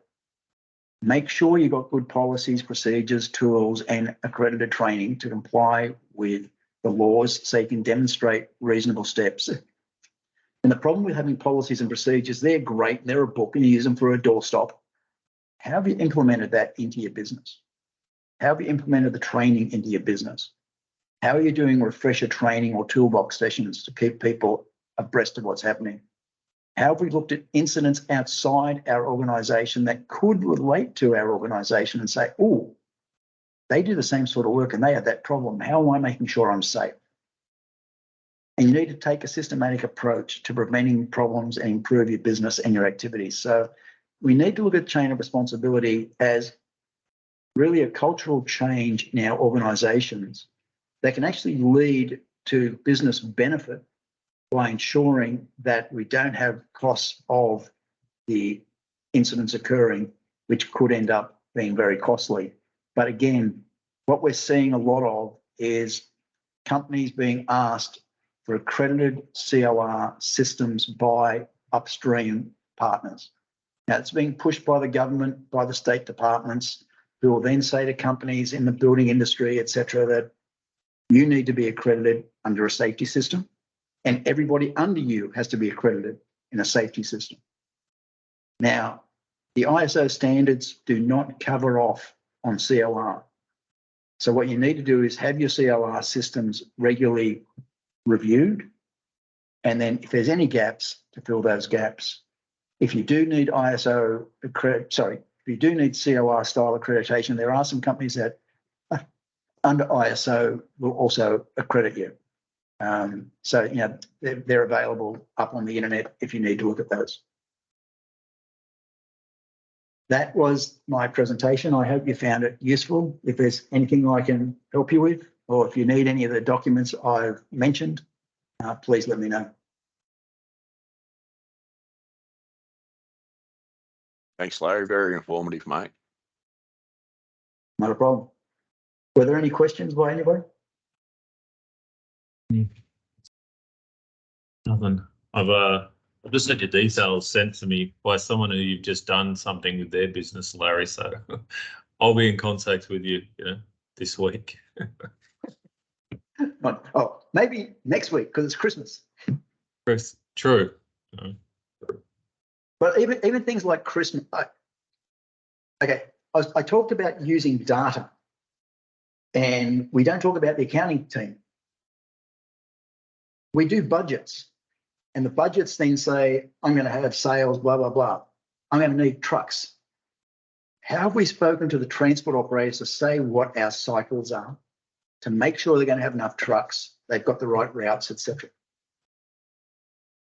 Make sure you've got good policies, procedures, tools, and accredited training to comply with the laws so you can demonstrate reasonable steps. And the problem with having policies and procedures, they're great, they're a book and you use them for a doorstop. How have you implemented that into your business? How have you implemented the training into your business? How are you doing refresher training or toolbox sessions to keep people abreast of what's happening? How have we looked at incidents outside our organisation that could relate to our organisation and say, oh, they do the same sort of work and they have that problem. How am I making sure I'm safe? And you need to take a systematic approach to preventing problems and improve your business and your activities. So we need to look at chain of responsibility as really a cultural change in our organisations that can actually lead to business benefit by ensuring that we don't have costs of the incidents occurring, which could end up being very costly. But again, what we're seeing a lot of is companies being asked for accredited CoR systems by upstream partners. Now, it's being pushed by the government, by the state departments, who will then say to companies in the building industry, et cetera, that You need to be accredited under a safety system, and everybody under you has to be accredited in a safety system. Now, the ISO standards do not cover off on COR. So what you need to do is have your COR systems regularly reviewed. And then if there's any gaps, to fill those gaps. If you do need if you do need COR style accreditation, there are some companies that under ISO will also accredit you. So, you know, they're available up on the internet if you need to look at those. That was my presentation. I hope you found it useful. If there's anything I can help you with, or if you need any of the documents I've mentioned, please let me know. Thanks, Larry. Very informative, mate. Not a problem. Were there any questions by anybody? Nothing. I've just had your details sent to me by someone who you've just done something with their business, Larry. So I'll be in contact with you, this week. Oh, maybe next week because it's Christmas. True. But even things like Christmas. Okay, I talked about using data, and we don't talk about the accounting team. We do budgets, and the budgets then say, I'm going to have sales, blah, blah, blah. I'm going to need trucks. How have we spoken to the transport operators to say what our cycles are, to make sure they're going to have enough trucks, they've got the right routes, etc.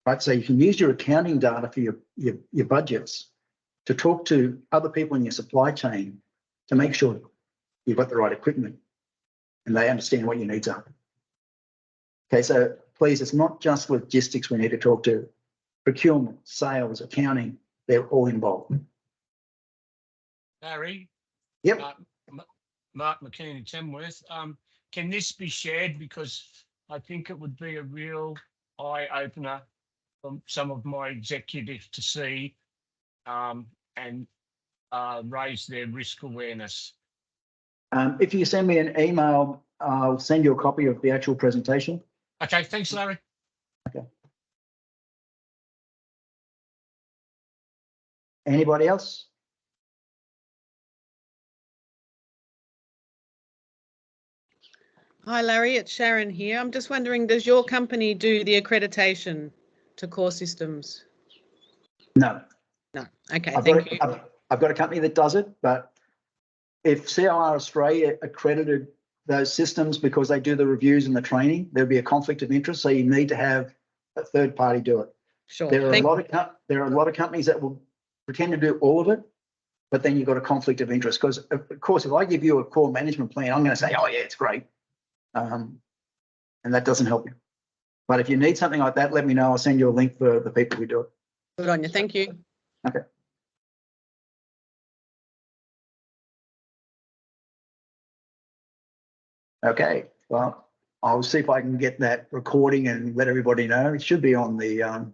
Right, so you can use your accounting data for your budgets to talk to other people in your supply chain to make sure you've got the right equipment and they understand what your needs are. Okay, so please, it's not just logistics we need to talk to. Procurement, sales, accounting, they're all involved. Larry? Yep. Mark McKean, Tamworth. Can this be shared? Because I think it would be a real eye-opener from some of my executives to see and raise their risk awareness. If you send me an email, I'll send you a copy of the actual presentation. Okay, thanks, Larry. Okay. Anybody else? Hi, Larry, it's Sharon here. I'm just wondering, does your company do the accreditation to CoR systems? No. No. Okay, thank you. I've got a company that does it, but if CoR Australia accredited those systems because they do the reviews and the training, there'd be a conflict of interest. So you need to have a third party do it. Sure. There are a lot of companies that will pretend to do all of it, but then you've got a conflict of interest because, of course, if I give you a core management plan, I'm going to say, oh yeah, it's great. And that doesn't help you. But if you need something like that, let me know. I'll send you a link for the people who do it. Good on you. Thank you. Okay. Okay. Well, I'll see if I can get that recording and let everybody know. It should be on the,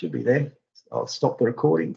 should be there. I'll stop the recording.